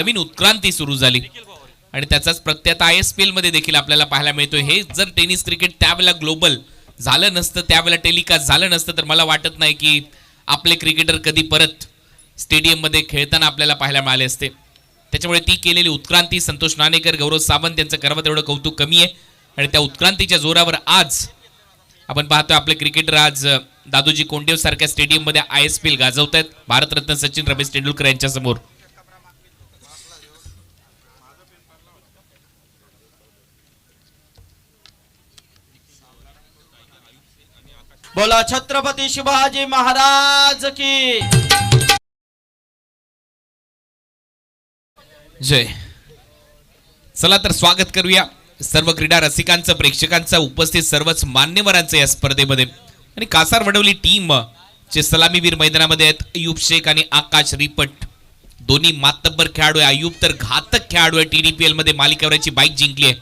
नवीन उत्क्रांती सुरू झाली आणि त्याचाच प्रत्यय आता ISPL मध्ये देखील आपल्याला पाहायला मिळतोय. हे जर टेनिस क्रिकेट त्यावेळेला ग्लोबल झालं नसतं, त्यावेळेला टेलिकास्ट झालं नसतं, तर मला वाटत नाही की आपले क्रिकेटर कधी परत स्टेडियम मध्ये खेळताना आपल्याला पाहायला मिळाले असते. त्याच्यामुळे ती केलेली उत्क्रांती संतोष नाणेकर, गौरव सावंत यांचं करावं तेवढं कौतुक कमी आहे. आणि त्या उत्क्रांतीच्या जोरावर आज आपण पाहतोय आपले क्रिकेटर आज दादोजी कोंडदेव सारख्या स्टेडियम मध्ये ISPL गाजवत आहेत भारतरत्न सचिन रमेश तेंडुलकर यांच्या समोर. बोला छत्रपती शिवाजी महाराज की जय. चला तर स्वागत करूया सर्व क्रीडा रसिकांचं, प्रेक्षकांचं, उपस्थित सर्वच मान्यवरांचं या स्पर्धेमध्ये. आणि कासार वडवली टीम चे सलामीवीर मैदानामध्ये आहेत अयूब शेख आणि आकाश रिपट, दोन्ही मातब्बर खेळाडू आहे. अयूब तर घातक खेळाडू आहे, TDPL मध्ये मालिकावरची बाईक जिंकली आहे.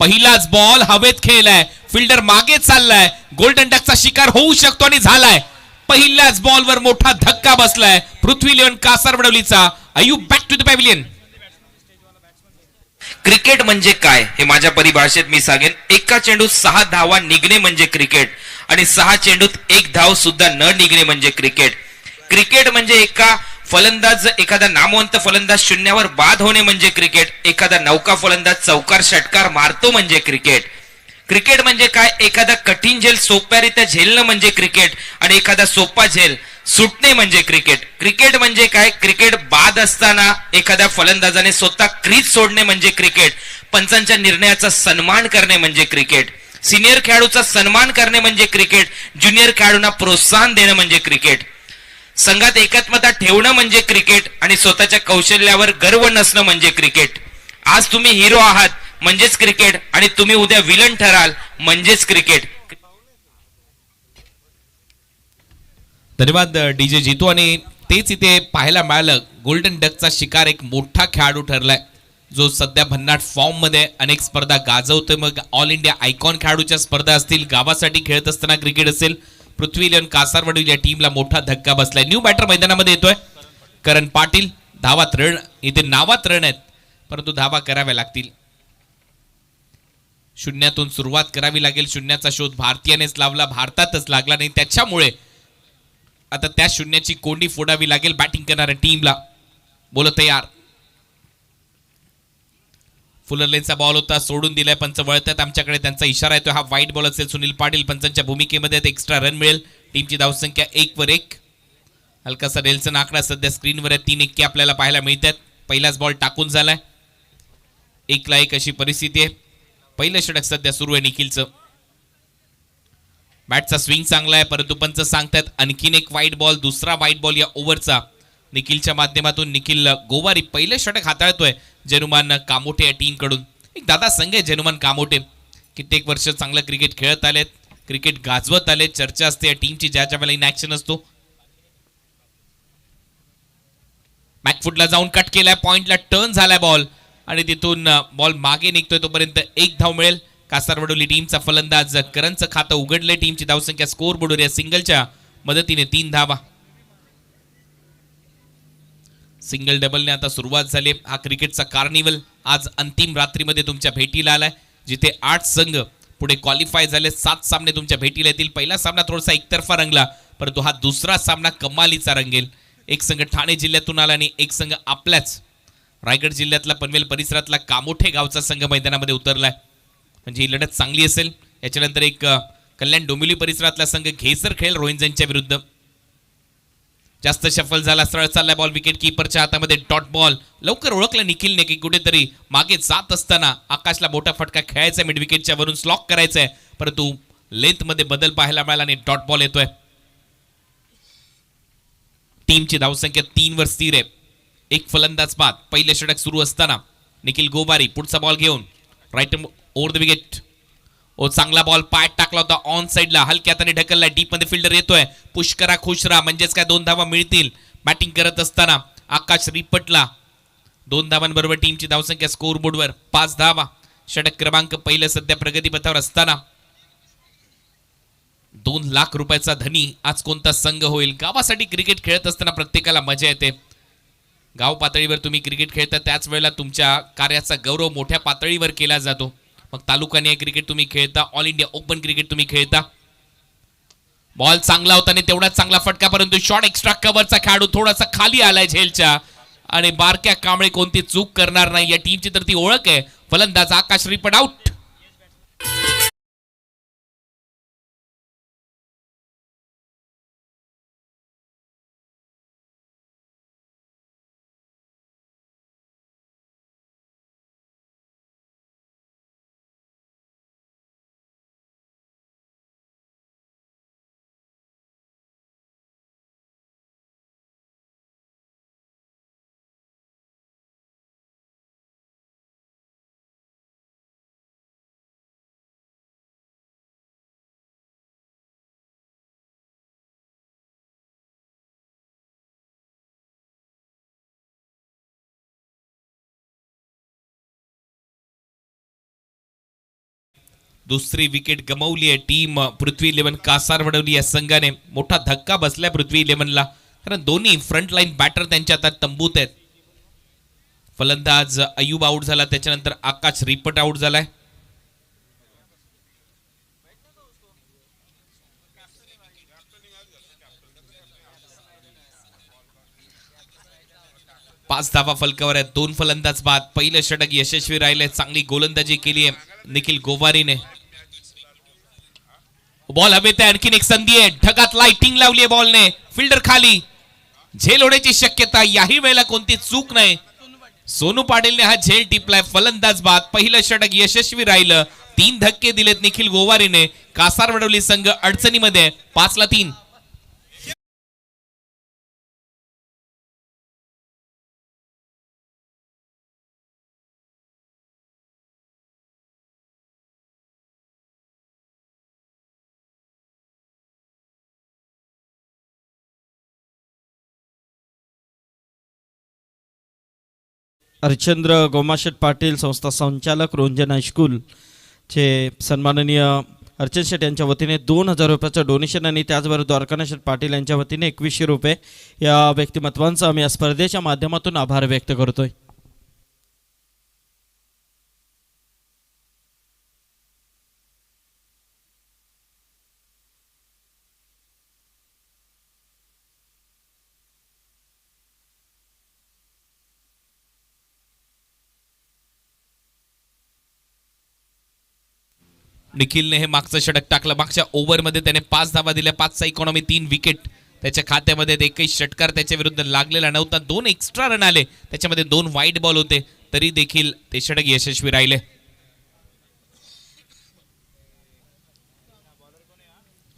पहिलाच बॉल हवेत खेळलाय, फिल्डर मागे चाललाय, गोल्डन डकचा शिकार होऊ शकतो आणि झालाय. पहिल्याच बॉलवर मोठा धक्का बसलाय पृथ्वी इलेव्हन कासार वडवलीचा. Ayub back to the pavilion. Cricket म्हणजे काय हे माझ्या परिभाषेत मी सांगेन. एका चेंडूत 6 धावा निघणे म्हणजे क्रिकेट आणि 6 चेंडूत 1 धाव सुद्धा न निघणे म्हणजे क्रिकेट. क्रिकेट म्हणजे एखादा नामवंत फलंदाज शून्यावर बाद होणे म्हणजे क्रिकेट. एखादा नौका फलंदाज चौकार षटकार मारतो म्हणजे क्रिकेट. क्रिकेट म्हणजे काय, एखादा कठीण झेल सोप्यारित्या झेलणं म्हणजे क्रिकेट आणि एखादा सोपा झेल सुटणे म्हणजे क्रिकेट. क्रिकेट म्हणजे काय, क्रिकेट बाद असताना एखाद्या फलंदाजाने स्वतः क्रीज सोडणे म्हणजे क्रिकेट. पंचांच्या निर्णयाचा सन्मान करणे म्हणजे क्रिकेट. सिनियर खेळाडूचा सन्मान करणे म्हणजे क्रिकेट. ज्युनियर खेळाडूंना प्रोत्साहन देणं म्हणजे क्रिकेट. संघात एकात्मता ठेवणं म्हणजे क्रिकेट आणि स्वतःच्या कौशल्यावर गर्व नसणं म्हणजे क्रिकेट. आज तुम्ही हिरो आहात म्हणजेच क्रिकेट आणि तुम्ही उद्या विलन ठराल म्हणजेच क्रिकेट. धन्यवाद DJ जितू. आणि तेच इथे पाहायला मिळालं, गोल्डन डकचा शिकार एक मोठा खेळाडू ठरलाय जो सध्या भन्नाट फॉर्म मध्ये अनेक स्पर्धा गाजवतोय. मग ऑल इंडिया आयकॉन खेळाडूच्या स्पर्धा असतील, गावासाठी खेळत असताना क्रिकेट असेल, पृथ्वी इलेव्हन कासारवडील या टीमला मोठा धक्का बसलाय. न्यू बॅटर मैदानामध्ये येतोय करण पाटील. धावात रण, इथे नावात रण आहेत परंतु धावा कराव्या लागतील. शून्यातून सुरुवात करावी लागेल. शून्याचा शोध भारतीयानेच लावला, भारतातच लागला नाही. त्याच्यामुळे आता त्या शून्याची कोंडी फोडावी लागेल बॅटिंग करणाऱ्या टीमला. बोल तयार. फुलर लेनचा बॉल होता, सोडून दिलाय. पंच वळतात आमच्याकडे, त्यांचा इशारा येतो. हा वाईट बॉल असेल. सुनील पाटील पंचांच्या भूमिकेमध्ये एक्स्ट्रा रन मिळेल. टीमची धावसंख्या 1 वर 1. हलकासा रेल्सन आकडा सध्या स्क्रीनवर आहे. 3 एक्के आपल्याला पाहायला मिळतात. पहिलाच बॉल टाकून झालाय. 1-1 अशी परिस्थिती आहे. पहिलं षटक सध्या सुरू आहे निखिलचं. बॅटचा स्विंग चांगला आहे परंतु पंच सांगतात आणखीन एक वाईट बॉल, दुसरा वाईट बॉल या ओव्हरचा. निखिलच्या माध्यमातून निखिल गोवारी पहिलं षटक हाताळतोय जनुमान कामोठे या टीम कडून. एक दादा संघ आहे जनुमान कामोठे, कित्येक वर्ष चांगलं क्रिकेट खेळत आलेत, क्रिकेट गाजवत आले. चर्चा असते या टीमची ज्याच्या वेळेला इन ऍक्शन असतो. बॅकफुटला जाऊन कट केलाय, पॉइंटला टर्न झालाय बॉल आणि तिथून बॉल मागे निघतोय. तोपर्यंत 1 धाव मिळेल. कासारवडवली टीमचा फलंदाज करणचं खातं उघडले. टीमची धावसंख्या स्कोर बोर्डवर या सिंगलच्या मदतीने 3 धावा. सिंगल डबलने आता सुरुवात झाली. हा क्रिकेटचा कार्निवल आज अंतिम रात्रीमध्ये तुमच्या भेटीला आलाय, जिथे 8 संघ पुढे क्वालिफाय झाले. 7 सामने तुमच्या भेटीला येतील. पहिला सामना थोडासा एकतर्फा रंगला परंतु हा दुसरा सामना कमालीचा रंगेल. एक संघ ठाणे जिल्ह्यातून आला आणि एक संघ आपल्याच रायगड जिल्ह्यातला पनवेल परिसरातला कामोठे गावचा संघ मैदानामध्ये उतरलाय. म्हणजे ही लढत चांगली असेल. याच्यानंतर एक कल्याण डोंबिवली परिसरातला संघ घेसर खेळ रोहिंजनच्या विरुद्ध. जास्त शफल झाला, सरळ चाललाय बॉल विकेट कीपरच्या हातामध्ये. डॉट बॉल लवकर ओळखलं निखिलने की कुठेतरी मागे जात असताना आकाशला मोठा फटका खेळायचा, मिड विकेटच्या वरून स्लॉक करायचंय परंतु लेंथ मध्ये बदल पाहायला मिळाला आणि डॉट बॉल येतोय. टीमची धावसंख्या 3 वर स्थिर आहे. एक फलंदाज बाद. पहिले षटक सुरू असताना निखिल गोबारी पुढचा बॉल घेऊन राईट ओव्हर द विकेट. ओ चांगला बॉल पायात टाकला होता ऑन साइडला, हलक्या हाताने ढकललाय. डीप मध्ये फिल्डर येतोय. पुष्करा खुशरा म्हणजेच काय 2 धावा मिळतील. बॅटिंग करत असताना आकाश रिपटला 2 धावांबरोबर टीमची धावसंख्या स्कोर बोर्डवर 5 धावा. षटक क्रमांक पहिलं सध्या प्रगतीपथावर असताना 2 लाख रुपयाचा धनी आज कोणता संघ होईल. गावासाठी क्रिकेट खेळत असताना प्रत्येकाला मजा येते. गाव पातळीवर तुम्ही क्रिकेट खेळता त्याच वेळेला तुमच्या कार्याचा गौरव मोठ्या पातळीवर केला जातो. मग तालुकानिहाय क्रिकेट तुम्ही खेळता, ऑल इंडिया ओपन क्रिकेट तुम्ही खेळता. बॉल चांगला होता आणि तेवढाच चांगला फटका, परंतु शॉट एक्स्ट्रा कव्हरचा खेळाडू थोडासा खाली आलाय झेलच्या आणि बारक्या कांबळे कोणती चूक करणार नाही. या टीमची तर ती ओळख आहे. फलंदाज आकाश रिपट आउट. दुसरी विकेट गमावली आहे टीम पृथ्वी 11 कासारवडवली या संघाने. मोठा धक्का बसलाय पृथ्वी 11ला, कारण दोन्ही फ्रंट लाईन बॅटर त्यांच्या आता तंबूत आहेत. फलंदाज अयूब आउट झाला, त्याच्यानंतर आकाश रिपट आउट झालाय. पाच धावा फलकावर आहेत. 2 फलंदाज बाद. पहिलं षटक यशस्वी राहिले. चांगली गोलंदाजी केली आहे निखिल गोवारीने. बॉल हवेत आहे. आणखीन एक संधी आहे. ढगात लाइटिंग लावली आहे बॉलने. फिल्डर खाली. झेल होण्याची शक्यता. याही वेळेला कोणती चूक नाही. सोनू पाटीलने हा झेल टिपलाय. फलंदाज बाद. पहिलं षटक यशस्वी राहिलं. 3 धक्के दिलेत निखिल गोवारीने. कासारवडवली संघ अडचणीमध्ये. 5-3. हरिश्चंद्र गोमाशेट पाटील संस्था संचालक रोंजन हायस्कूल चे सन्माननीय अर्चन शेट यांच्या वतीने 2000 रुपयाचं डोनेशन आणि त्याचबरोबर द्वारकानाथ शेट पाटील यांच्या वतीने 2100 रुपये या व्यक्तिमत्वांचा आम्ही या स्पर्धेच्या माध्यमातून आभार व्यक्त करतोय. निखिलने हे मागचं षटक टाकलं. मागच्या ओव्हरमध्ये त्याने 5 धावा दिल्या. 5चा इकॉनॉमी, 3 विकेट त्याच्या खात्यामध्ये. एकही षटकार त्याच्या विरुद्ध लागलेला नव्हता. 2 एक्स्ट्रा रन आले, त्याच्यामध्ये 2 वाईड बॉल होते, तरी देखील ते षटक यशस्वी राहिले.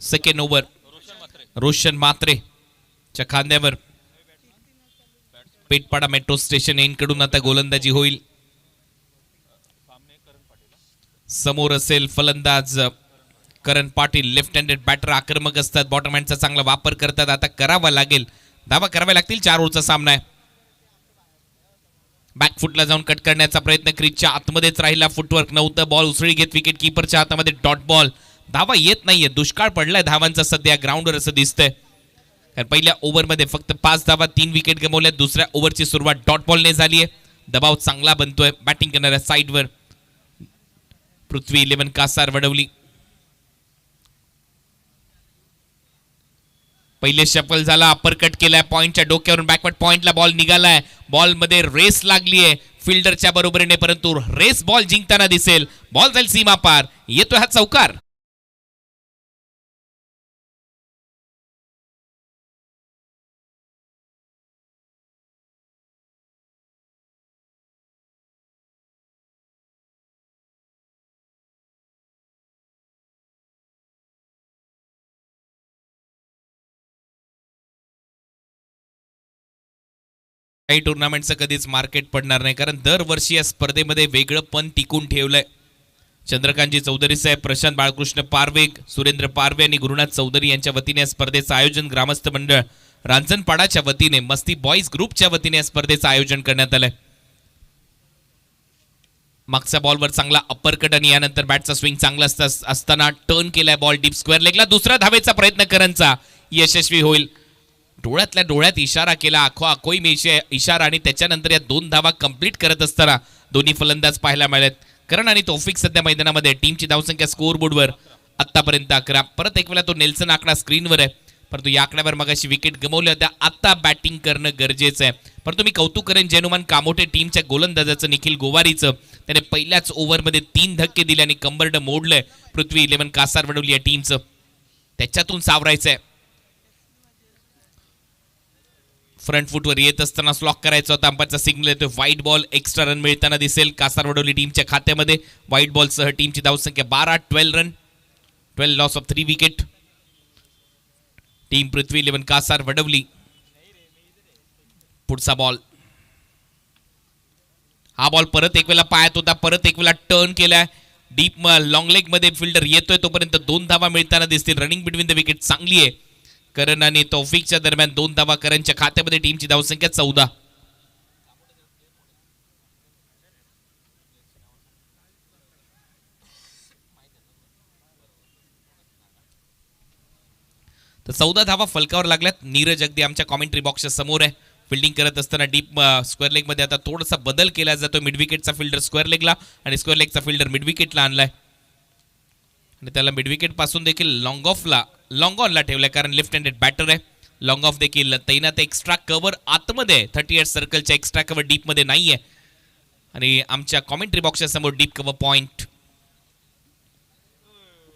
सेकंड ओव्हर रोशन मात्रे च्या खांद्यावर. पेटपाडा मेट्रो स्टेशन एंडकडून आता गोलंदाजी होईल. समोर असेल फलंदाज करण पाटील. लेफ्ट हँडेड बॅटर आक्रमक असतात. बॉटम हँडचा चांगला वापर करतात. आता करावा लागेल, धावा कराव्या लागतील. 4 ओव्हरचा सामना आहे. बॅकफुटला जाऊन कट करण्याचा प्रयत्न. क्रीजच्या आतमध्येच राहिला. फुटवर्क नव्हतं. बॉल उसळी घेत विकेट कीपरच्या हातामध्ये. Dot ball. धावा येत नाहीये. दुष्काळ पडलाय धावांचा सध्या ग्राउंडवर असं दिसतंय. कारण पहिल्या ओव्हरमध्ये फक्त 5 धावा, 3 विकेट गमावल्या. दुसऱ्या ओव्हरची सुरुवात डॉट बॉलने झाली आहे. दबाव चांगला बनतोय बॅटिंग करणाऱ्या साईडवर. पृथ्वी 11 कासारवडवली. पहिले शफल झाला. अपर कट केलाय. पॉइंटच्या डोक्यावरून बॅकवर्ड पॉइंटला बॉल निघालाय. बॉल मध्ये रेस लागली आहे फिल्डरच्या बरोबरीने, परंतु रेस बॉल जिंकताना दिसेल. बॉल जाईल सीमा पार. येतोय हा चौकार. काही टुर्नामेंटचं कधीच मार्केट पडणार नाही, कारण दरवर्षी या स्पर्धेमध्ये वेगळं पण टिकून ठेवलंय. चंद्रकांतजी चौधरी साहेब, प्रशांत बाळकृष्ण पारवेग, सुरेंद्र पारवे आणि गुरुनाथ चौधरी यांच्या वतीने या स्पर्धेचं आयोजन ग्रामस्थ मंडळ रांजणपाडाच्या वतीने, मस्ती बॉईज ग्रुपच्या वतीने या स्पर्धेचं आयोजन करण्यात आलंय. मागच्या बॉलवर चांगला अप्पर कट आणि यानंतर बॅटचा स्विंग चांगला असताना टर्न केलाय बॉल डीप स्क्वेअर लेगला. दुसऱ्या धावेचा प्रयत्न करंचा यशस्वी होईल. डोळ्यातल्या डोळ्यात इशारा केला, आखो आखोई मेशी इशारा, आणि त्याच्यानंतर या 2 धावा कंप्लीट करत असताना दोन्ही फलंदाज पाहायला मिळालेत. करण आणि तौफिक सध्या मैदानामध्ये. टीमची धावसंख्या स्कोअर बोर्डवर आतापर्यंत 11. परत एक वेळा तो नेल्सन आकडा स्क्रीनवर आहे, परंतु या आकड्यावर मगाशी विकेट गमावल्या होत्या. आता बॅटिंग करणं गरजेचं आहे. परंतु मी कौतुक करेन जेनुमान कामोठे टीमच्या गोलंदाजाचं, निखिल गोवारीचं. त्याने पहिल्याच ओव्हरमध्ये 3 धक्के दिले आणि कंबरड मोडलंय पृथ्वी 11 कासारवडवली या टीमचं. त्याच्यातून सावरायचंय. फ्रंट फुटवर येत असताना स्लॉक करायचा होता. अंपायरचा सिग्नल येतोय. White ball. एक्स्ट्रा रन मिळताना दिसेल कासारवडवली टीमच्या खात्यामध्ये. व्हाईट बॉलसह टीमची धावसंख्या 12. 12 run, 12 loss of 3 wicket. Team Prithvi 11 Kasarvadavali. पुढचा बॉल. हा बॉल परत एक वेळा पायात होता, परत एक वेळा टर्न केलाय. डीप लॉंग लेग मध्ये फिल्डर येतोय तोपर्यंत 2 धावा मिळताना दिसतील. रनिंग बिटवीन द विकेट चांगली आहे. करण आणि तौफिकच्या दरम्यान 2 धावा. करणच्या खात्यामध्ये. टीमची धावसंख्या 14. तर 14 धावा फलकावर लागल्यात. नीरज अगदी आमच्या कॉमेंट्री बॉक्सच्या समोर आहे. फिल्डिंग करत असताना डीप स्क्वेअर लेग मध्ये आता थोडासा बदल केला जातो. मिड विकेटचा फिल्डर स्क्वेअर लेगला आणि स्क्वेअर लेगचा फिल्डर मिड विकेटला आणलाय, आणि त्याला मिड विकेट पासून देखील लॉंग ऑनला ठेवलाय, कारण लेफ्ट हँडेड बॅटर आहे. लॉंग ऑफ देखील तैनात. एक्स्ट्रा कव्हर आतमध्ये आहे. 38 सर्कलच्या एक्स्ट्रा कव्हर डीप मध्ये नाहीये, आणि आमच्या कॉमेंट्री बॉक्सच्या समोर deep cover point.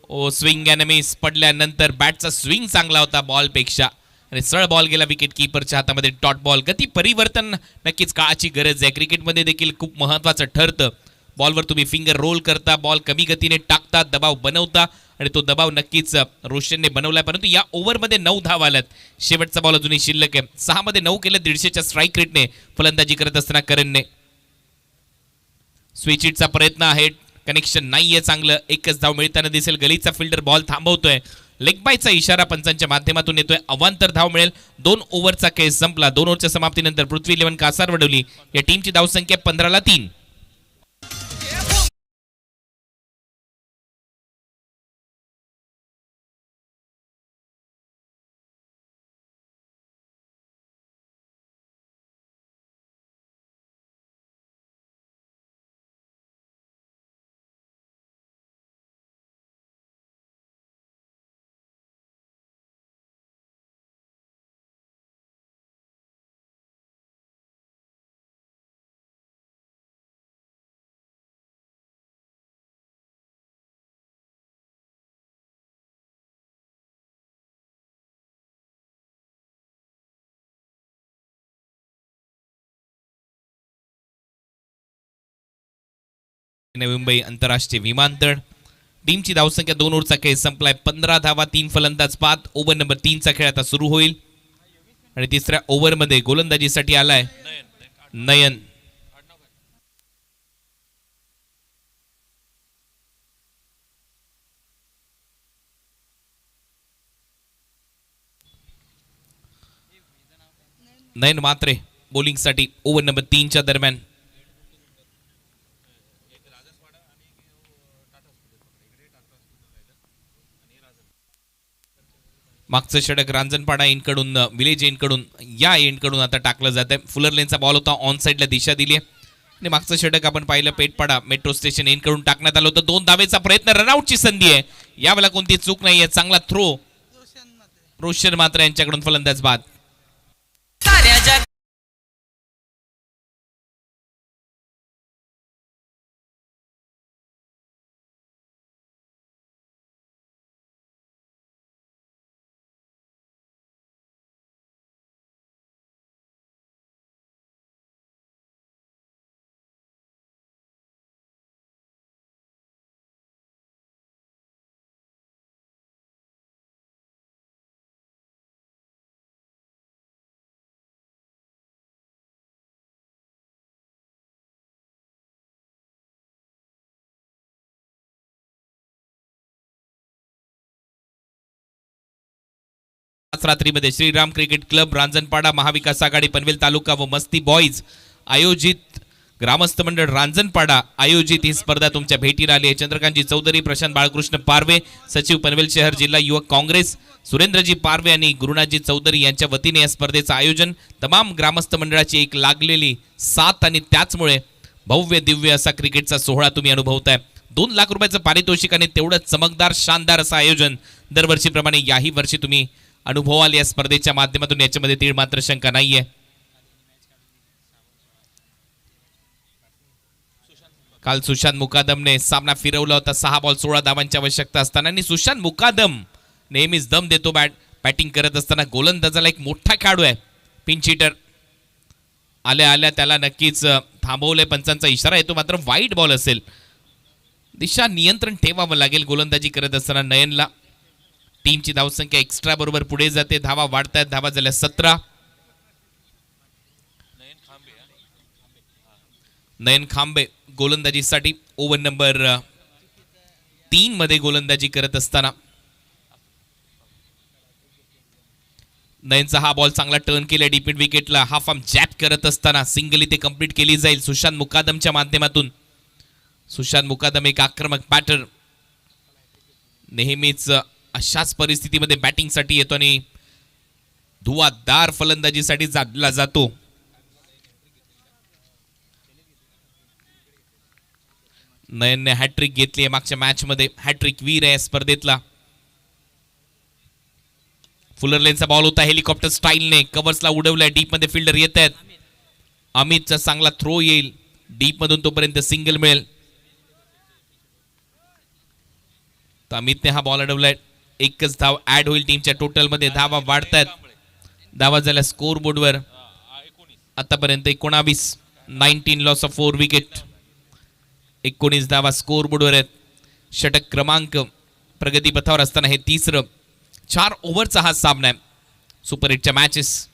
Oh swing and miss. पडल्यानंतर बॅटचा स्विंग चांगला होता बॉलपेक्षा, आणि सरळ बॉल गेला विकेट कीपरच्या हातामध्ये. Dot ball. गती परिवर्तन नक्कीच काळाची गरज आहे. क्रिकेटमध्ये देखील खूप महत्वाचं ठरतं. बॉलवर तुम्ही फिंगर रोल करता, बॉल कमी गतीने टाकता, दबाव बनवता, आणि तो दबाव नक्कीच रोशनने बनवलाय. परंतु या ओव्हरमध्ये 9 धावा आल्यात. शेवटचा बॉल अजूनही शिल्लक आहे. 6 मध्ये 9 केलं 150च्या स्ट्राईक रेटने फलंदाजी करत असताना करणने. स्विच हिटचा प्रयत्न आहे. कनेक्शन नाहीये चांगलं. एकच धाव मिळताना दिसेल. गलीचा फिल्डर बॉल थांबवतोय. लेग बायचा इशारा पंचांच्या माध्यमातून येतोय. अवांतर धाव मिळेल. 2 ओव्हरचा खेळ संपला. 2 ओव्हरच्या समाप्तीनंतर पृथ्वी 11 कासारवडवली या टीमची धावसंख्या 15ला 3. मुंबई आंतरराष्ट्रीय विमानतळ. टीमची धावसंख्या 2 ओव्हरचा खेळ संपलाय. 15 धावा, 3 फलंदाज बाद. ओव्हर नंबर 3चा खेळ आता सुरू होईल, आणि तिसऱ्या ओव्हरमध्ये गोलंदाजीसाठी आलाय नयन. नयन मात्रे बॉलिंगसाठी ओव्हर नंबर 3च्या दरम्यान. मागचं षटक रांजणपाडा एंडकडून, विलेज एंडकडून, या एंडकडून आता टाकलं जात आहे. फुलर लेनचा बॉल होता, ऑन साईडला दिशा दिली आहे, आणि मागचं षटक आपण पाहिलं पेटपाडा मेट्रो स्टेशन एंडकडून टाकण्यात आलं होतं. 2 धावेचा प्रयत्न. रनआउटची संधी आहे. यावेळेला कोणती चूक नाहीये. चांगला थ्रो. रोशन मात्र यांच्याकडून फलंदाज बाद. रात्रीमध्ये श्रीराम क्रिकेट क्लब, रांजणपाडा, महाविकास आघाडी, पनवेल तालुका व मस्ती बॉईज आयोजित ग्रामस्थ मंडळ रांजणपाडा आयोजित ही स्पर्धा तुमच्या भेटीला आली आहे. चंद्रकांतजी चौधरी, प्रशांत बाळकृष्ण पारवे, सचिव पनवेल शहर जिल्हा युवक काँग्रेस, सुरेंद्रजी पारवे आणि गुरुनाथजी चौधरी यांच्या वतीने या स्पर्धेचं आयोजन. तमाम ग्रामस्थ मंडळाची एक लागलेली साथ आणि त्याचमुळे भव्य दिव्य असा क्रिकेटचा सोहळा तुम्ही अनुभवताय. 2 लाख रुपयाचं पारितोषिक आणि तेवढंच चमकदार शानदार असं आयोजन दरवर्षीप्रमाणे याही वर्षी तुम्ही अनुभवाल या स्पर्धेच्या माध्यमातून. याच्यामध्ये तीळ मात्र शंका नाहीये. काल सुशांत मुकादमने सामना फिरवला होता 6 बॉल 16 धावांची आवश्यकता असताना आणि सुशांत मुकादम नेहमीच दम देतो बॅटिंग करत असताना. गोलंदाजाला एक मोठा खेळाडू आहे, पिंच हिटर. आल्या आल्या त्याला नक्कीच थांबवलंय, पंचांचा इशारा येतो, मात्र वाईट बॉल असेल. दिशा नियंत्रण ठेवावं लागेल गोलंदाजी करत असताना नयनला. टीमची धावसंख्या एक्स्ट्रा बरोबर पुढे जाते, धावा वाढतायत, धावा झाल्या 17. नयन खांबे गोलंदाजीसाठी ओव्हर नंबर 3 मध्ये गोलंदाजी करत असताना. नयनचा हा बॉल चांगला टर्न केला डीप मिड विकेटला. हाफ आर्म जॅप करत असताना सिंगल इथे कंप्लीट केली जाईल सुशांत मुकादमच्या माध्यमातून. सुशांत मुकादम एक आक्रमक बॅटर, नेहमीच अशाच परिस्थितीमध्ये बॅटिंगसाठी येतो आणि धुवाधार फलंदाजीसाठी जाडला जातो. नयनने हॅट्रिक घेतली आहे मागच्या मॅच मध्ये, हॅट्रिक वीर आहे स्पर्धेतला. फुलर लेनचा बॉल होता हेलिकॉप्टर स्टाईलने, कव्हर्सला उडवलाय, डीप मध्ये फिल्डर येत आहेत. अमितचा चांगला थ्रो येईल डीप मधून, तोपर्यंत सिंगल मिळेल. तर अमितने हा बॉल अडवलाय, एकच धाव ऍड होईल टीमच्या टोटल मध्ये. धावा वाढतायत, धावा झाल्या स्कोर बोर्डवर आतापर्यंत 19 लॉस ऑफ 4 विकेट, 19 धावा स्कोर बोर्डवर आहेत. षटक क्रमांक प्रगती पथावर असताना हे तिसरं 4 ओव्हरचा हा सामना आहे सुपर 8च्या मॅचेस.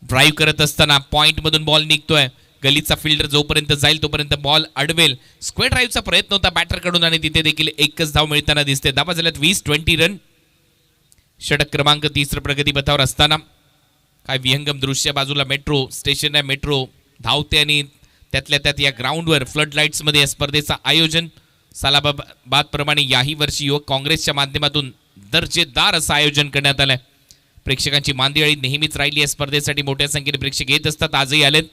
ड्राईव्ह करत असताना पॉइंट मधून बॉल निघतोय, गलीचा फिल्डर जोपर्यंत जाईल तोपर्यंत बॉल अडवेल. स्क्वेअर ड्राईव्हचा प्रयत्न होता बॅटर कडून आणि तिथे देखील एकच धाव मिळताना दिसते. धावा झाल्यात 20 रन. षटक क्रमांक 3 प्रगती पथावर असताना काय विहंगम दृश्य. बाजूला मेट्रो स्टेशन आहे, मेट्रो धावते आणि त्यातल्या त्यात या ग्राउंडवर फ्लड लाईट्स मध्ये या स्पर्धेचं आयोजन. सालाबाद प्रमाणे याही वर्षी युवक काँग्रेसच्या माध्यमातून दर्जेदार असं आयोजन करण्यात आलंय. प्रेक्षकांची मांदियाळी नेहमीच राहिली या स्पर्धेसाठी, मोठ्या संख्येने प्रेक्षक येत असतात, आजही आलेत,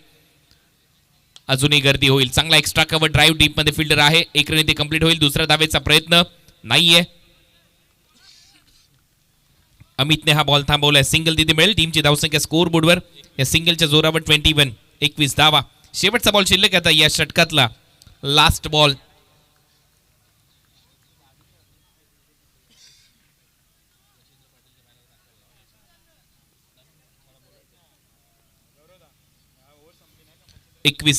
अजूनही गर्दी होईल. चांगला एक्स्ट्रा कव्हर ड्राईव्ह डीप मध्ये फिल्डर आहे, 1 रन इथे कंप्लीट होईल. दुसऱ्या धावेचा प्रयत्न नाहीये. अमितने हा बॉल थांबवलाय, सिंगल तिथे मिळेल. टीमची धावसंख्या स्कोर बोर्डवर या सिंगलच्या जोरावर 21 धावा. शेवटचा बॉल शिल्लक आता या षटकातला, लास्ट बॉल.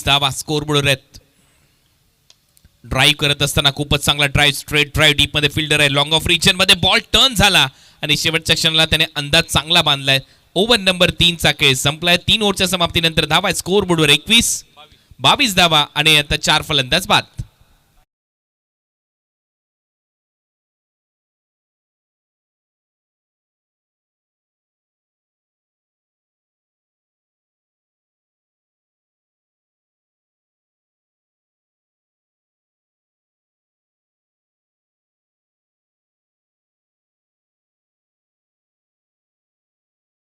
धावा स्कोर बोर्डवर आहेत. ड्राईव्ह करत असताना खूपच चांगला ड्राईव्ह, स्ट्रेट ड्राईव्ह डीप मध्ये फिल्डर आहे, लॉंग ऑफ रिजन मध्ये बॉल टर्न झाला आणि शेवटच्या क्षणाला त्याने अंदाज चांगला बांधलाय. ओव्हर नंबर 3 चा खेळ संपलाय. 3 ओव्हरच्या समाप्तीनंतर धावा स्कोर बोर्डवर 22 धावा आणि आता 4 फलंदाज बाद.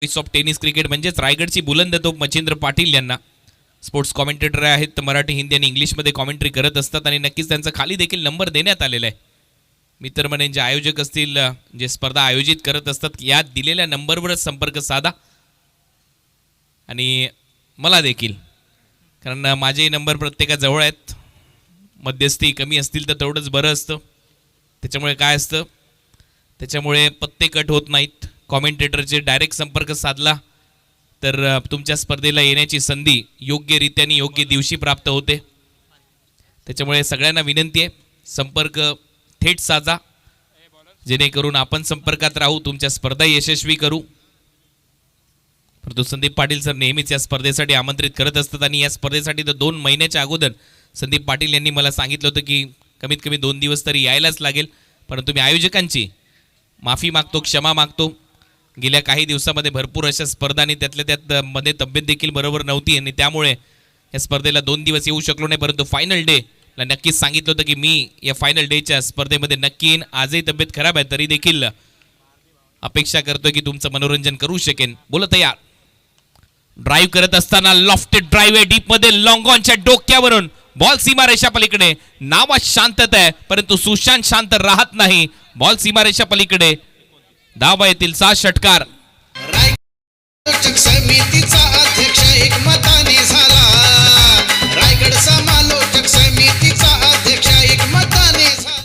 ऑफ टेनिस क्रिकेट म्हणजेच रायगडची बुलंद तोप मच्छिंद्र पाटील यांना स्पोर्ट्स कॉमेंटेटर आहेत, मराठी, हिंदी आणि इंग्लिशमध्ये कॉमेंट्री करत असतात आणि नक्कीच त्यांचा खाली देखील नंबर देण्यात आलेला आहे. मित्र म्हणे जे आयोजक असतील, जे स्पर्धा आयोजित करत असतात, या दिलेल्या नंबरवरच संपर्क साधा आणि मला देखील, कारण माझे नंबर प्रत्येकाजवळ आहेत. मध्यस्थी कमी असतील तर तेवढंच बरं असतं. त्याच्यामुळे काय असतं, त्याच्यामुळे पत्ते कट होत नाहीत. कॉमेंटेटरचे डायरेक्ट संपर्क साधला तर तुमच्या स्पर्धेला येण्याची संधी योग्यरित्याने योग्य दिवशी प्राप्त होते. त्याच्यामुळे सगळ्यांना विनंती आहे, संपर्क थेट साधा, जेणेकरून आपण संपर्कात राहू, तुमच्या स्पर्धा यशस्वी करू. परंतु संदीप पाटील सर नेहमीच या स्पर्धेसाठी आमंत्रित करत असतात आणि या स्पर्धेसाठी तर 2 महिन्याच्या अगोदर संदीप पाटील यांनी मला सांगितलं होतं की कमीत कमी 2 दिवस तरी यायलाच लागेल. परंतु मी आयोजकांची माफी मागतो, क्षमा मागतो. गेल्या काही दिवसामध्ये भरपूर अशा स्पर्धा आणि त्यातल्या त्यात मध्ये तब्येत देखील बरोबर नव्हती आणि त्यामुळे या स्पर्धेला 2 दिवस येऊ शकलो नाही, परंतु फायनल डे ला नक्कीच सांगितलं होतं की मी या फायनल डेच्या स्पर्धेमध्ये नक्की येईन. आजही तब्येत खराब आहे तरी देखील अपेक्षा करतोय की तुमचं मनोरंजन करू शकेन. बोला तयार. ड्राईव्ह करत असताना लॉफ्टेड ड्राईव्ह आहे डीप मध्ये, लॉंग ऑनच्या डोक्यावरून बॉल सीमारेषा पलीकडे. नावात शांतता आहे परंतु सुशांत शांत राहत नाही. बॉल सीमारेषा पलीकडे. धावा येतील 6 षटकार. रायगड समितीचा अध्यक्ष एकमताने झाला. रायगड समालोचक समितीचा अध्यक्ष एकमताने झाला.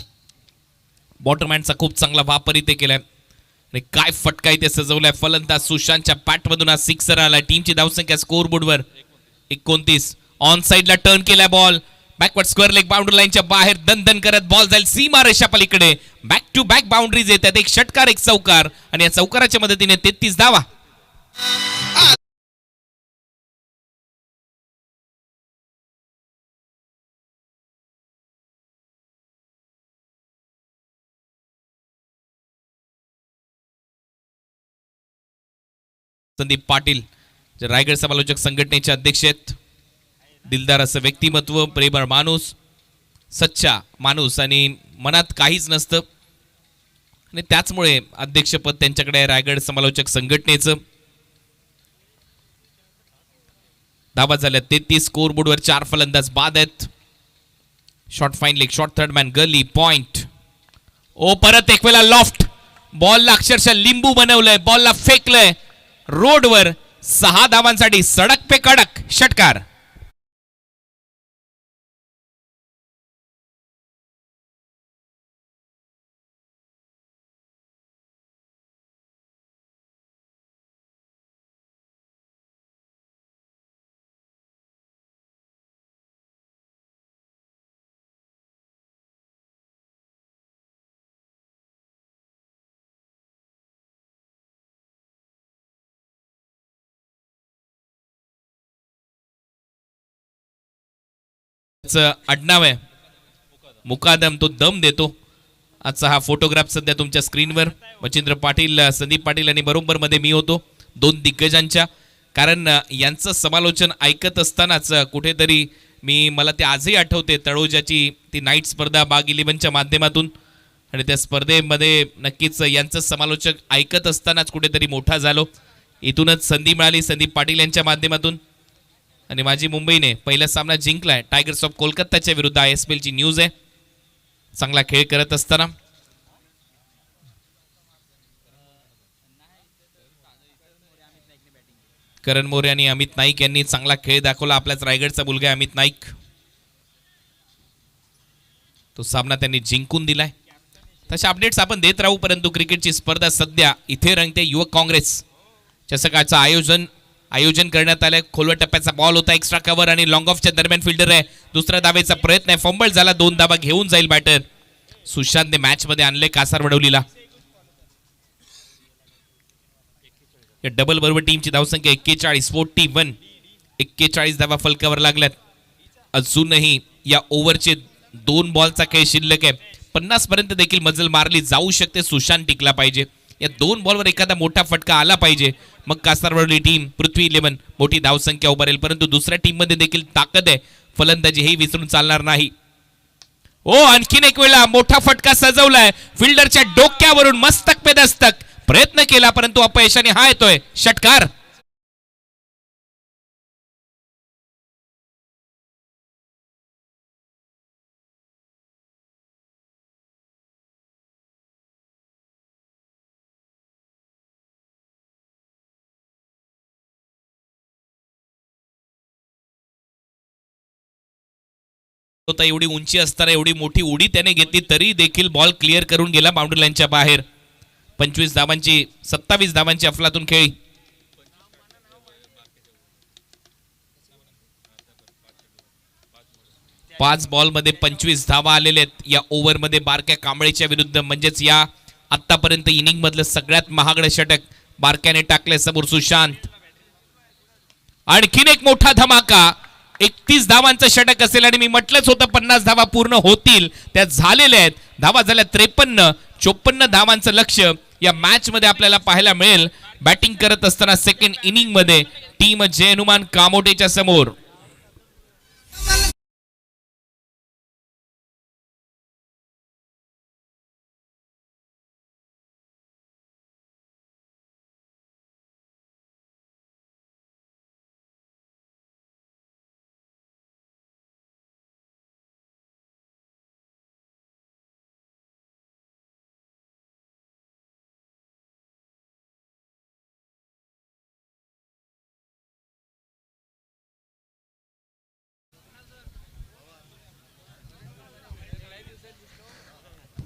बॉटरमॅनचा खूप चांगला वापर इथे केलाय आणि काय फटका इथे सजवलाय. फलंदाज सुशांतच्या पॅटमधून हा सिक्सर आलाय. टीमची धावसंख्या स्कोर बोर्डवर 29. ऑन साइडला टर्न केलाय ball. Backward square leg boundary लाईनच्या बाहेर दणदण करत बॉल जाईल सीमारेषा पलीकडे. बॅक टू बॅक बाउंड्रीज येतात, एक षटकार एक चौकार आणि या चौकाराच्या मदतीने 33 धावा. संदीप पाटील जे रायगड समालोचक संघटनेचे अध्यक्ष आहेत. दिलदार असं व्यक्तिमत्व, प्रेमळ माणूस, सच्चा माणूस आणि मनात काहीच नसतं आणि त्याचमुळे अध्यक्षपद त्यांच्याकडे आहे रायगड समालोचक संघटनेचं. धावा झाल्या 33. स्कोर बोर्डवर 4 फलंदाज बाद आहेत. Short fine leg, short third man, gully point. ओ परत एक वेळा लॉफ्ट. बॉलला अक्षरशः लिंबू बनवलंय, बॉलला फेकलंय रोडवर. 6 धावांसाठी सडक पे कडक षटकार. आडनाव आहे मुकादम, तो दम देतो. आजचा हा फोटोग्राफ सध्या तुमच्या स्क्रीनवर. मच्छिंद्र पाटील, संदीप पाटील आणि बरोबर मध्ये मी होतो, 2 दिग्गजांच्या. कारण यांचं समालोचन ऐकत असतानाच कुठेतरी मला ते आजही आठवते तळोजाची ती नाईट स्पर्धा बाग 11च्या माध्यमातून. आणि त्या स्पर्धेमध्ये नक्कीच यांचं समालोचक ऐकत असतानाच कुठेतरी मोठा झालो. इथूनच संधी मिळाली संदीप पाटील यांच्या माध्यमातून. आणि माझी मुंबईने पहिला सामना जिंकलाय टायगर्स ऑफ कोलकाताच्या विरुद्ध. ISPL ची न्यूज आहे. चांगला खेळ करत असताना करण मोरे आणि अमित नाईक यांनी चांगला खेळ दाखवला. आपल्याच रायगडचा मुलगा अमित नाईक, तो सामना त्यांनी जिंकून दिलाय. तशा अपडेट्स आपण देत राहू. परंतु क्रिकेटची स्पर्धा सध्या इथे रंगते. युवक काँग्रेस च्या सकाळचं आयोजन करण्यात आलंय. खोलवर टप्प्याचा बॉल होता, एक्स्ट्रा कव्हर आणि लॉंग ऑफच्या दरम्यान फिल्डर आहे. दुसऱ्या धावेचा प्रयत्न आहे, फंबल झाला. 2 धावा घेऊन जाईल बॅटर. सुशांतने मॅच मध्ये आणले कासार वडवलीला. या डबल बरोबर टीमची धावसंख्या 41. 41 धावा फलकावर लागल्यात. अजूनही या ओव्हरचे 2 बॉलचा खेळ शिल्लक आहे. 50 पर्यंत देखील मजल मारली जाऊ शकते. सुशांत टिकला पाहिजे. या 2 बॉलवर एखादा मोठा फटका आला पाहिजे, मग कासारवडली टीम पृथ्वी 11 मोठी धावसंख्या उभारेल. परंतु दुसऱ्या टीम मध्ये देखील ताकद आहे. फलंदाजी हे विसरून चालणार नाही. ओ आणखीन एक वेळा मोठा फटका सजवलाय. फिल्डरच्या डोक्यावरून मस्तक पे दस्तक. प्रयत्न केला परंतु अपयशाने हा येतोय षटकार. होता एवढी उंची असताना एवढी मोठी उडी त्याने घेतली तरी देखील बॉल क्लिअर करून गेला बाउंड्री लाईनच्या बाहेर. 27 धावांची अफलातून खेळी. पाच बॉल मध्ये 25 धावा आलेल्या आहेत या ओव्हर मध्ये बारक्या कांबळेच्या विरुद्ध. म्हणजेच या आतापर्यंत इनिंग मधलं सगळ्यात महागडं षटक बारक्याने टाकले समोर सुशांत. आणखीन एक मोठा धमाका. 31 धावांचं षटक असेल आणि मी म्हटलंच होतं 50 धावा पूर्ण होतील, त्या झालेल्या आहेत. धावा झाल्या 53. धावांचं लक्ष्य या मॅच मध्ये आपल्याला पाहायला मिळेल. बॅटिंग करत असताना सेकंड इनिंग मध्ये टीम जय हनुमान कामोटेच्या समोर.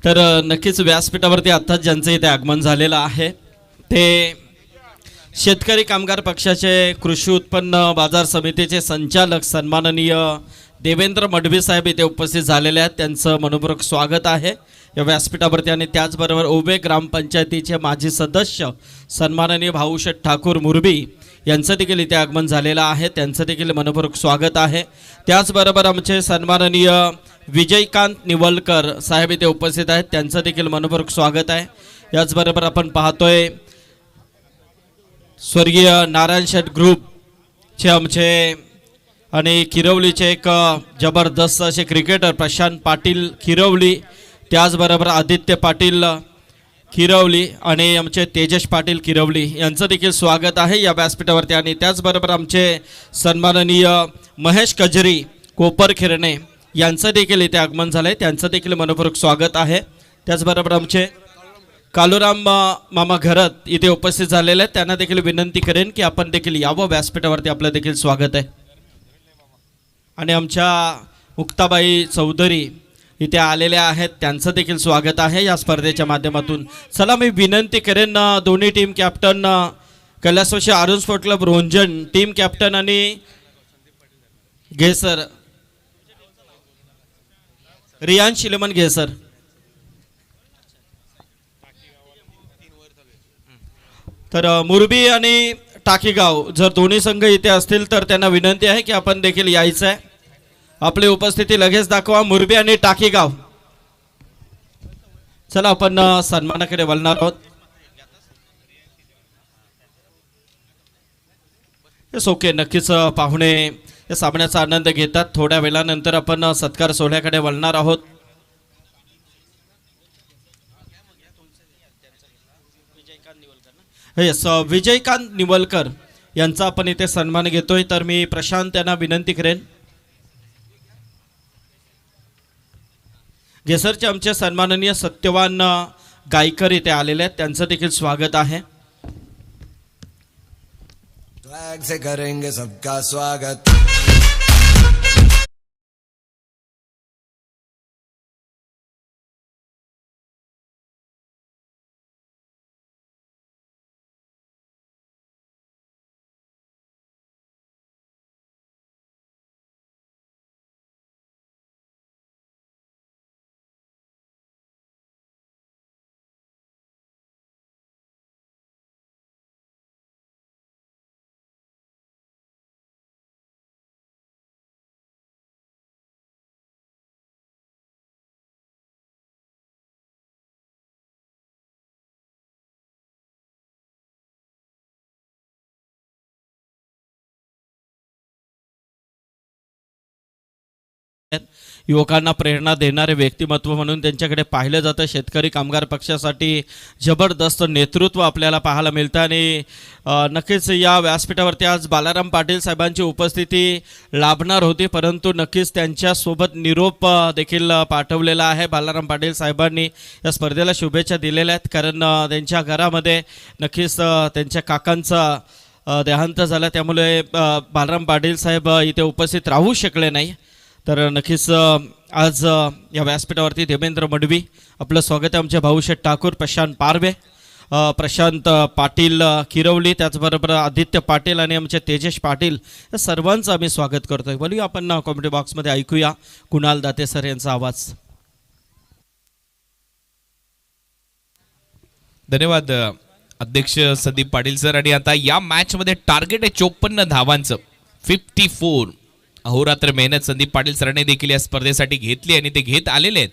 तर नक्कीच व्यासपीठावरती आत्ताच ज्यांचं इथे आगमन झालेलं आहे ते शेतकरी कामगार पक्षाचे कृषी उत्पन्न बाजार समितीचे संचालक सन्माननीय देवेंद्र मडवी साहेब इथे उपस्थित झालेले आहेत. त्यांचं मनपूर्वक स्वागत आहे या व्यासपीठावरती. आणि त्याचबरोबर ओबे ग्रामपंचायतीचे माजी सदस्य सन्माननीय भाऊशेठ ठाकूर मुरबी यांचं देखील इथे आगमन झालेलं आहे. त्यांचं देखील मनपूर्वक स्वागत आहे. त्याचबरोबर आमचे सन्माननीय विजयकांत निवलकर साहेब इथे उपस्थित आहेत. त्यांचं देखील मनपूर्वक स्वागत आहे. याचबरोबर आपण पाहतोय स्वर्गीय नारायण शेठ ग्रुपचे आमचे आणि किरवलीचे एक जबरदस्त असे क्रिकेटर प्रशांत पाटील किरवली, त्याचबरोबर आदित्य पाटील किरवली आणि आमचे तेजस पाटील किरवली यांचं देखील स्वागत आहे या व्यासपीठावरती. आणि त्याचबरोबर आमचे सन्माननीय महेश कजरी कोपर खिरणे यांचं देखील इथे आगमन झालं आहे. त्यांचं देखील मनपूर्वक स्वागत आहे. त्याचबरोबर आमचे कालुराम मामा घरत इथे उपस्थित झालेले आहेत. त्यांना देखील विनंती करेन की आपण देखील यावं व्यासपीठावरती, आपलं देखील स्वागत आहे. आणि आमच्या मुक्ताबाई चौधरी इथे आलेल्या आहेत. त्यांचं देखील स्वागत आहे या स्पर्धेच्या माध्यमातून. चला मी विनंती करेन दोन्ही टीम कॅप्टन कैलासवासी Arun sport club Ronjan team captain आणि घेसर रियान शिलेमन घेसर तर मुरबी आणि टाकीगाव जर दोन्ही संघ इथे असतील तर त्यांना विनंती आहे की आपण देखील यायचं आहे. आपली उपस्थिती लगेच दाखवा. मुरबी आणि टाकीगाव. चला आपण सन्मानाकडे वळणार आहोत. ओके, नक्कीच पाहुणे या सामन्याचा आनंद घेतात. थोड्या वेळानंतर आपण सत्कार सोहळ्याकडे वळणार आहोत. येस, विजयकांत निवलकर यांचा आपण इथे सन्मान घेतोय. तर मी प्रशांत यांना विनंती करेन. घेसरचे आमचे सन्माननीय सत्यवान गायकर इथे आलेले आहेत. त्यांचं देखील स्वागत आहे. फ्लैग से करेंगे सबका स्वागत. युवकांना प्रेरणा देणारे व्यक्तिमत्व म्हणून त्यांच्याकडे पाहिलं जातं. शेतकरी कामगार पक्षासाठी जबरदस्त नेतृत्व आपल्याला पाहायला मिळतं. आणि नक्कीच या व्यासपीठावरती आज बालाराम पाटील साहेबांची उपस्थिती लाभणार होती, परंतु नक्कीच त्यांच्यासोबत निरोप देखील पाठवलेला आहे. बालाराम पाटील साहेबांनी या स्पर्धेला शुभेच्छा दिलेल्या आहेत, कारण त्यांच्या घरामध्ये नक्कीच त्यांच्या काकांचा देहांत झाला, त्यामुळे बालाराम पाटील साहेब इथे उपस्थित राहू शकले नाही. तर नक्कीच आज या व्यासपीठावरती देवेंद्र मडवी आपलं स्वागत आहे. आमचे भाऊशेठ ठाकूर, प्रशांत पारवे, प्रशांत पाटील किरवली, त्याचबरोबर आदित्य पाटील आणि आमचे तेजस पाटील या सर्वांचं आम्ही स्वागत करतोय. बोलूया आपण कॉमेंट बॉक्समध्ये ऐकूया कुणाल दाते सर यांचा आवाज. धन्यवाद अध्यक्ष संदीप पाटील सर. आणि आता या मॅच मध्ये टार्गेट आहे 54 धावांचं, 54. अहोरात्र मेहनत संदीप पाटील सरांनी देखील या स्पर्धेसाठी घेतली आणि ते घेत आलेले आहेत.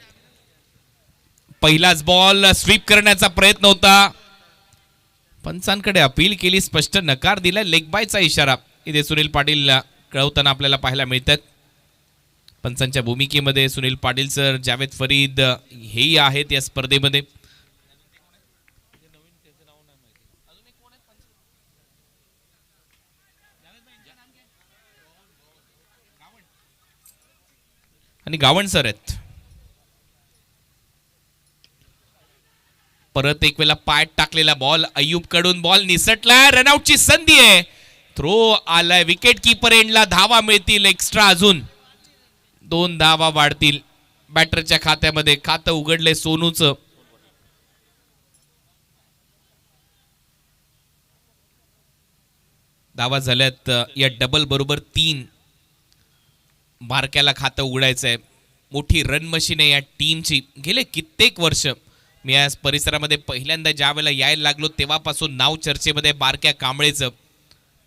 पहिलाच बॉल स्वीप करण्याचा प्रयत्न होता, पंचांकडे अपील केली, स्पष्ट नकार दिला, लेग बायचा इशारा इथे सुनील पाटील कळवताना आपल्याला पाहायला मिळतात. पंचांच्या भूमिकेमध्ये सुनील पाटील सर, जावेद फरीद हेही आहेत या स्पर्धेमध्ये. आणि गावण सर आहेत. परत एक वेळा पाय टाकलेला बॉल, अय्यूब कडून बॉल निसटला, रनआउटची संधी आहे, थ्रो आलाय, विकेट कीपर एंडला धावा मिळतील, एक्स्ट्रा अजून 2 धावा वाढतील. बॅटरच्या खात्यामध्ये खातं उघडले सोनूचं. धावा झाल्यात या डबल बरोबर 3. बारक्याला खातं उघडायचं आहे. मोठी रन मशीन आहे या टीमची. गेले कित्येक वर्ष मी या परिसरामध्ये पहिल्यांदा ज्या वेळेला यायला लागलो तेव्हापासून नाव चर्चेमध्ये बारक्या कांबळेचं.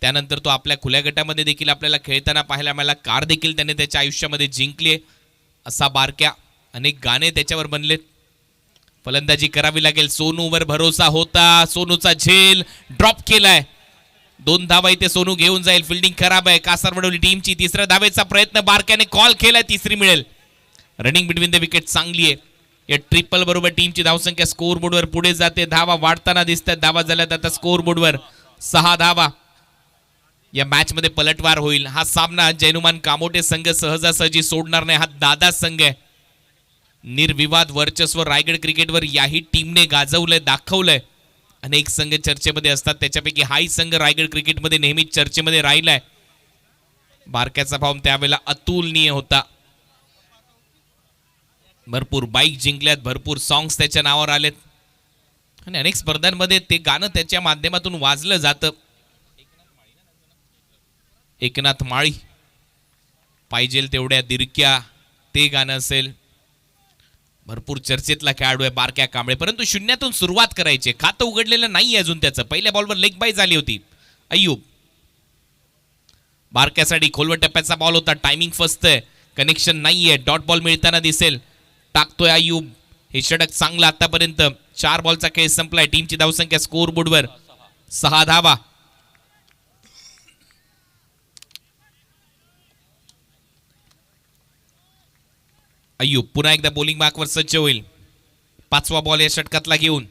त्यानंतर तो आपल्या खुल्या गटामध्ये देखील आपल्याला खेळताना पाहायला मिळाला. कार देखील त्याने त्याच्या आयुष्यामध्ये जिंकली आहे. असा बारक्या. अनेक गाणे त्याच्यावर बनलेत. फलंदाजी करावी लागेल. सोनूवर भरोसा होता. सोनूचा झेल ड्रॉप केलाय. 2 धावा इथे सोनू घेऊन जाईल. फिल्डिंग खराब आहे कासारवडवली टीमची. तिसऱ्या धावेचा प्रयत्न बारक्याने कॉल केलाय. तिसरी मिळेल. रनिंग बिटवीन द विकेट चांगली आहे. या ट्रिपल बरोबर टीमची धावसंख्या स्कोर बोर्डवर पुढे जाते. धावा वाढताना दिसतात. धावा झाल्यात आता स्कोर बोर्डवर 6 धावा. या मॅच मध्ये पलटवार होईल. हा सामना जैनुमान कामोटे संघ सहजासहजी सोडणार नाही. हा दादा संघ आहे. निर्विवाद वर्चस्व रायगड क्रिकेटवर याही टीमने गाजवलंय, दाखवलंय. अनेक संघ चर्चेमध्ये असतात, त्याच्यापैकी हाही संघ रायगड क्रिकेटमध्ये नेहमीच चर्चेमध्ये राहिलाय. बारक्याचा फॉर्म त्यावेळेला अतुलनीय होता. भरपूर बाईक जिंकल्यात, भरपूर सॉंग्स त्याच्या नावावर आलेत आणि अनेक स्पर्धांमध्ये ते गाणं त्याच्या माध्यमातून वाजलं जातं. एकनाथ माळी, पाहिजेल तेवढ्या दिरक्या, ते गाणं असेल. भरपूर चर्चेतला खेळाडू आहे बारक्या कांबळे. परंतु शून्यातून सुरुवात करायची. खातं उघडलेलं नाही अजून त्याचं. पहिल्या बॉलवर लेग बाय झाली होती. अय्यूब बारक्यासाठी खोलवर टप्प्याचा बॉल होता. टायमिंग फसतंय, कनेक्शन नाहीये. डॉट बॉल मिळताना दिसेल. टाकतोय अय्यूब. हे षटक चांगलं आतापर्यंत. 4 बॉलचा खेळ संपलाय. टीमची धावसंख्या स्कोर बोर्डवर 6 धावा. अय्यूब पुन्हा एकदा बॉलिंग मार्कवर सज्ज होईल. 5वा बॉल या षटकातला घेऊन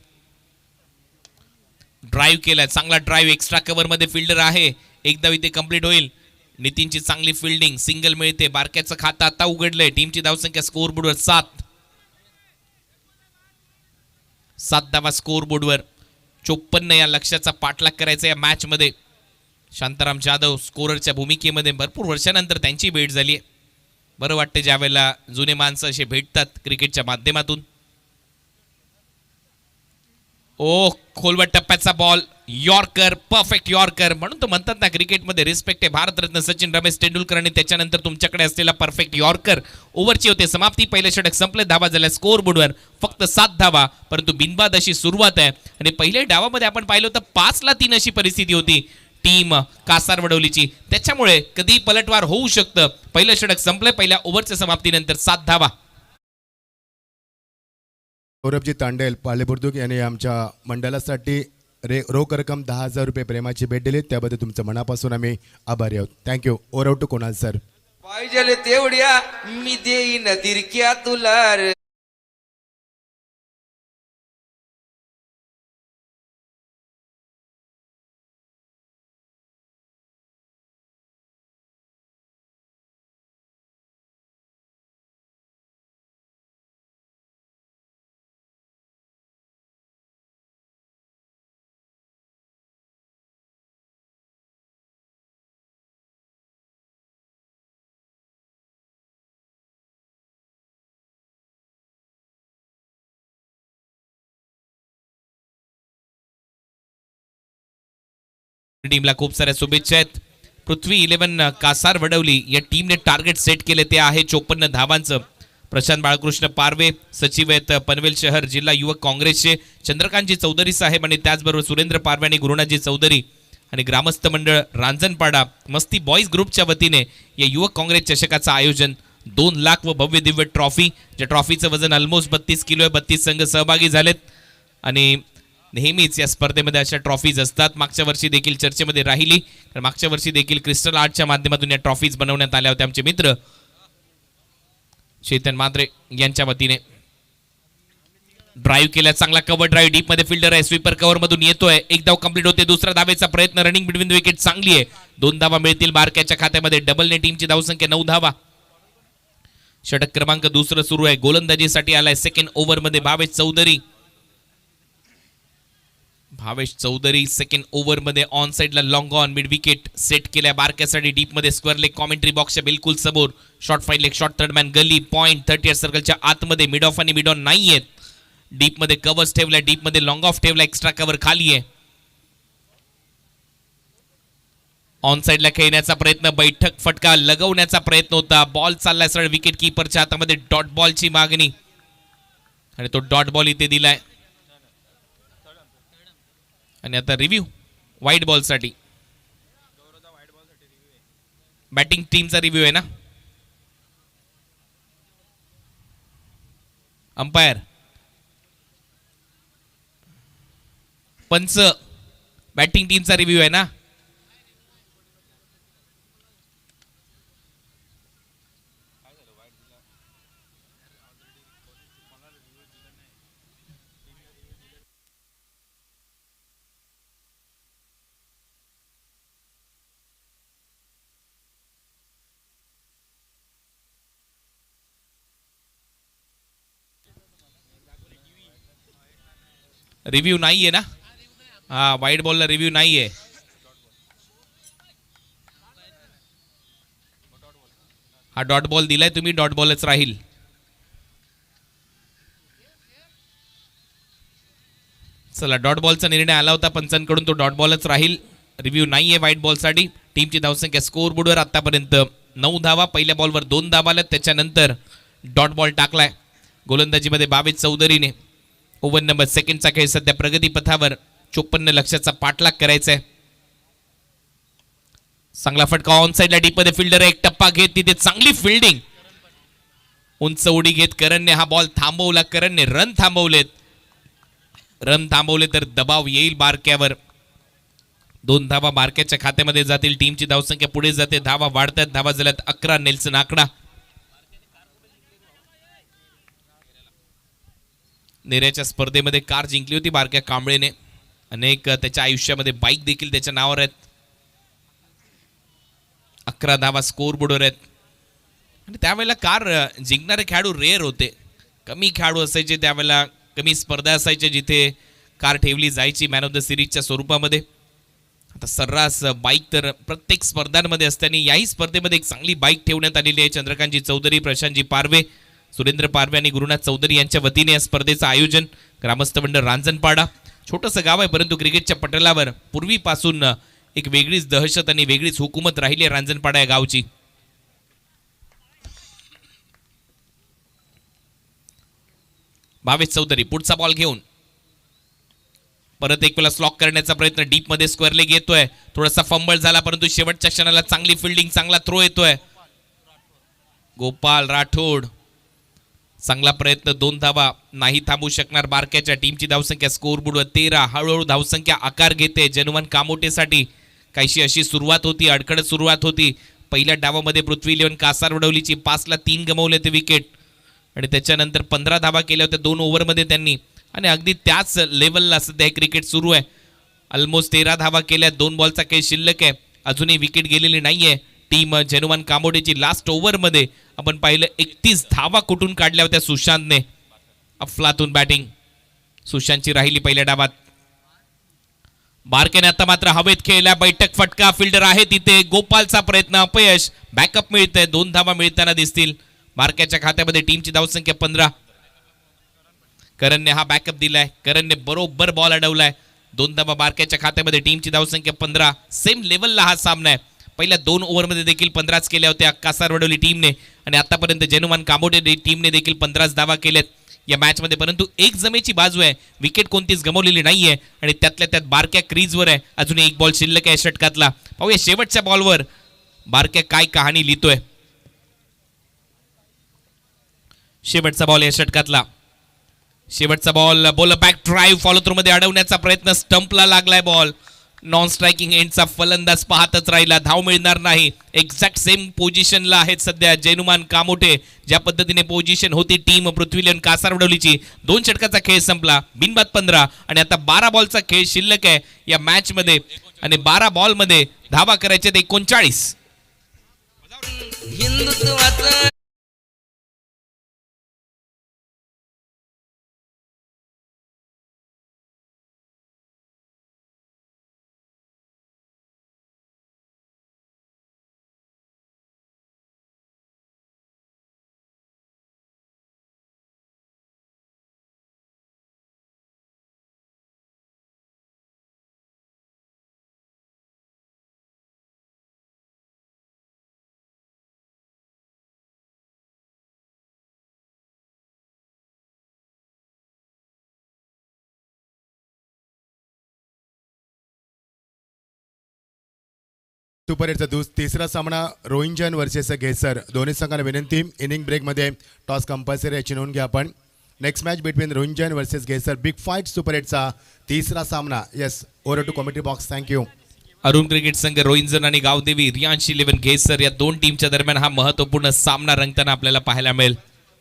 ड्राईव्ह केलाय. चांगला ड्राईव्ह. एक्स्ट्रा कव्हर मध्ये फिल्डर आहे. एकदा इथे कंप्लीट होईल. नितीनची चांगली फिल्डिंग. सिंगल मिळते. बारक्याचं खातं आता उघडलंय. टीमची धावसंख्या स्कोर बोर्डवर 7 धावा स्कोर बोर्डवर. 54 या लक्ष्याचा पाठलाग करायचा या मॅच मध्ये. शांताराम जाधव स्कोररच्या भूमिकेमध्ये भरपूर वर्षानंतर त्यांची भेट झाली. बरं वाटतं ज्या वेळेला जुने माणसं असे भेटतात क्रिकेटच्या माध्यमातून. ओ खोलवर टप्प्याचा बॉल. Yorker, perfect yorker. म्हणून तो म्हणतात ना क्रिकेटमध्ये रिस्पेक्ट आहे. भारतरत्न सचिन रमेश तेंडुलकर आणि त्याच्यानंतर तुमच्याकडे असलेला परफेक्ट यॉर्कर. ओव्हरची होते समाप्ती. पहिले षटक संपले. धावा झाल्या स्कोर बोर्डवर फक्त 7 धावा. परंतु बिनबाद अशी सुरुवात आहे. आणि पहिल्या डावामध्ये आपण पाहिलं तर 5ला 3 अशी परिस्थिती होती टीम कासारवडवलीची. त्याच्यामुळे कधी पलटवार होऊ शकतं. पहिलं षटक संपलंय. पहिल्या ओव्हरच्या समाप्तीनंतर 7 धावा. सौरभजी तांडेल पालेबुर्दुक यांनी आमच्या मंडळासाठी रोख रक्कम 10,000 रुपये प्रेमाची भेट दिली. त्याबद्दल तुमचं मनापासून आम्ही आभारी आहोत. Thank you. Over out to Kunal sir. पाहिजे तेवढ्या मी देईन दिरक्या तुला रे. टीमला खूप साऱ्या शुभेच्छा आहेत. पृथ्वी 11 कासार वडवली या टीमने टार्गेट सेट केले ते आहे 54 धावांचं. प्रशांत बाळकृष्ण पारवे सचिव आहेत पनवेल शहर जिल्हा युवक काँग्रेसचे. चंद्रकांतजी चौधरी साहेब आणि त्याचबरोबर सुरेंद्र पारवे आणि गुरुनाथजी चौधरी आणि ग्रामस्थ मंडळ रांजणपाडा मस्ती बॉईज ग्रुपच्या वतीने या युवक काँग्रेस चषकाचं आयोजन. 2 लाख व भव्य दिव्य ट्रॉफी. ज्या ट्रॉफीचं वजन ऑलमोस्ट 32 किलो आहे. 32 संघ सहभागी झालेत आणि नेहमीच या स्पर्धेमध्ये अशा ट्रॉफीज असतात. मागच्या वर्षी देखील चर्चेमध्ये राहिली. तर मागच्या वर्षी देखील क्रिस्टल आर्टच्या माध्यमातून या ट्रॉफीज बनवण्यात आल्या होत्या. आमचे मित्र चेतन मात्रे यांच्या वतीने. ड्राईव्ह केला. चांगला कव्हर ड्राईव्ह. डीप मध्ये फिल्डर आहे. स्वीपर कव्हर मधून येतोय. एक धाव कंप्लीट होते. दुसरा धावेचा प्रयत्न. रनिंग बिटवीन द विकेट चांगली आहे. 2 धावा मिळतील बारक्याच्या खात्यामध्ये. डबलने टीमची धावसंख्या 9 धावा. षटक क्रमांक 2 सुरू आहे. गोलंदाजीसाठी आलाय सेकंड ओव्हर मध्ये भावेश चौधरी. भावेश चौधरी सेकंड ओव्हर मध्ये ऑन साइडला long on mid wicket set केल्या बारक्यासाठी डीप मध्ये स्क्वेअर लेग कॉमेंट्री बॉक्सच्या बिलकुल समोर short fine leg short third man gully point 30 सर्कलच्या आतमध्ये मिड ऑफ आणि मिड ऑन नाही आहेत. डीप मध्ये कव्हर्स ठेवलाय डीप मध्ये लॉंग ऑफ ठेवला एक्स्ट्रा कव्हर खाली आहे. ऑन साइडला खेळण्याचा प्रयत्न बैठक फटका लगवण्याचा प्रयत्न होता बॉल चाललाय सरळ विकेट कीपरच्या हातामध्ये डॉट बॉलची मागणी आणि तो डॉट बॉल इथे दिलाय. आणि आता रिव्ह्यू व्हाईट बॉल साठी बॅटिंग टीमचा रिव्ह्यू आहे ना. अंपायर पंच बॅटिंग टीमचा रिव्ह्यू आहे ना. रिव्ह्यू नाहीये ना. हा वाईट बॉलला रिव्ह्यू नाहीये. हा डॉट बॉल दिलाय तुम्ही डॉट बॉलच राहील. चला डॉट बॉलचा निर्णय आला होता पंचांकडून तो डॉट बॉलच राहील. रिव्ह्यू नाहीये व्हाईट बॉलसाठी. टीमची धावसंख्या स्कोअर बोर्डवर आतापर्यंत 9 धावा पहिल्या बॉलवर 2 धावा आल्या त्याच्यानंतर डॉट बॉल टाकलाय. गोलंदाजीमध्ये भावेश चौधरीने ओव्हर नंबर सेकंडचा खेळ सध्या प्रगती पथावर 54 लक्षाचा पाठलाग करायचा आहे. चांगला फटका ऑन साइडला डीप मध्ये फिल्डर एक टप्पा घेत तिथे चांगली फिल्डिंग उंच उडी घेत करणने हा बॉल थांबवला. करणने रन थांबवले तर दबाव येईल बारक्यावर. 2 धावा बारक्याच्या खात्यामध्ये जातील. टीमची धावसंख्या पुढे जाते. धावा वाढतात. धावा झाल्यात 11. नेल्सन आकडा नेऱ्याच्या स्पर्धेमध्ये कार जिंकली होती बारक्या कांबळेने. अनेक त्याच्या आयुष्यामध्ये बाईक देखील त्याच्या नावावर आहेत. 11 धावा स्कोर बोर्डवर आहेत. आणि त्यावेळेला कार जिंकणारे खेळाडू रेअर होते. कमी खेळाडू असायचे त्यावेळेला. कमी स्पर्धा असायच्या जिथे कार ठेवली जायची मॅन ऑफ द सिरीजच्या स्वरूपामध्ये. आता सर्रास बाईक तर प्रत्येक स्पर्धांमध्ये असते आणि याही स्पर्धेमध्ये एक चांगली बाईक ठेवण्यात आलेली आहे. चंद्रकांतजी चौधरी प्रशांतजी पारवे सुरेंद्र पारवे आणि गुरुनाथ चौधरी यांच्या वतीने या स्पर्धेचं आयोजन. ग्रामस्थ मंडळ रांजणपाडा. छोटंसं गाव आहे परंतु क्रिकेटच्या पटलावर पूर्वीपासून एक वेगळीच दहशत आणि वेगळीच हुकूमत राहिली आहे रांजणपाडा या गावची. भावेश चौधरी पुढचा बॉल घेऊन परत एक वेळा स्लॉक करण्याचा प्रयत्न डीप मध्ये स्क्वेअर लेग येतोय. थोडासा फंबल झाला परंतु शेवटच्या क्षणाला चांगली फिल्डिंग चांगला थ्रो येतोय. गोपाल राठोड चांगला प्रयत्न. 2 धावा नाही थांबू शकणार बारक्याच्या. टीमची धावसंख्या स्कोर बोर्डवर 13. हळूहळू धावसंख्या आकार घेते. जनुमान कामोटेसाठी काहीशी अशी सुरुवात होती. अडखडत सुरुवात होती. पहिल्या डावामध्ये पृथ्वी इलेव्हन कासारवडवलीची 5ला 3 गमावले ते विकेट आणि त्याच्यानंतर 15 धावा केल्या होत्या 2 ओव्हरमध्ये त्यांनी. आणि अगदी त्याच लेवलला सध्या हे क्रिकेट सुरू आहे. ऑलमोस्ट 13 धावा केल्या. 2 बॉलचा खेळ शिल्लक आहे. अजूनही विकेट गेलेली नाहीये. टीम जनुमान कामोडेची लास्ट ओव्हरमध्ये आपण पाहिलं 31 धावा कुठून काढल्या होत्या सुशांतने. अफलातून बॅटिंग सुशांतची राहिली पहिल्या डावात. बारकेने आता मात्र हवेत खेळला. बैठक फटका फिल्डर आहे तिथे. गोपालचा प्रयत्न अपयश. बॅकअप मिळतंय. 2 धावा मिळताना दिसतील बारक्याच्या खात्यामध्ये. टीमची धावसंख्या 15. करणने हा बॅकअप दिलाय. करणने बरोबर बॉल अडवलाय. 2 धावा बारक्याच्या खात्यामध्ये. टीमची धावसंख्या 15. सेम लेवलला हा सामना आहे. पहिल्या 2 ओव्हरमध्ये देखील 15च केल्या होत्या कासारवडवली टीमने आणि आतापर्यंत जनुमान कामोडे टीमने देखील 15 धावा केल्यात या मॅचमध्ये. परंतु एक जमेची बाजू आहे. विकेट कोणतीच गमावलेली नाहीये आणि त्यातल्या त्यात बारक्या क्रीजवर आहे. अजून एक बॉल शिल्लक आहे षटकातला. पाहूया शेवटच्या बॉलवर बारक्या काय कहाणी लिहितोय. शेवटचा बॉल या षटकातला. शेवटचा ball back drive follow through मध्ये अडवण्याचा प्रयत्न. स्टंपला लागलाय बॉल. नॉन स्ट्रायकिंग एंडचा फलंदाज पाहतच राहिला. धाव मिळणार नाही. एक्झॅक्ट सेम पोझिशनला आहेत सध्या जनुमान कामोटे. ज्या पद्धतीने पोझिशन होती टीम पृथ्वी इलेव्हन कासारवडवलीची. 2 षटकाचा खेळ संपला. बिनबाद 15 आणि आता 12 बॉलचा खेळ शिल्लक आहे या मॅच मध्ये आणि 12 बॉलमध्ये धावा करायचे 39. हिंदुत्वाचं सुपर हिटचा तिसरा सामना रोहिंजन वर्सेस घेसर. दोन्ही संघांना विनंती, इनिंग ब्रेकमध्ये टॉस कंपल्सरी याची नोंद घ्या आपण. Next match between Rohinjan versus Ghesar, big fight super हिटचा तिसरा सामना. Yes, over to commentary box. Thank you. Arun cricket संघ रोहिंजन आणि गावदेवी रियांश 11 घेसर या दोन टीमच्या दरम्यान हा महत्वपूर्ण सामना रंगताना आपल्याला पाहायला मिळेल.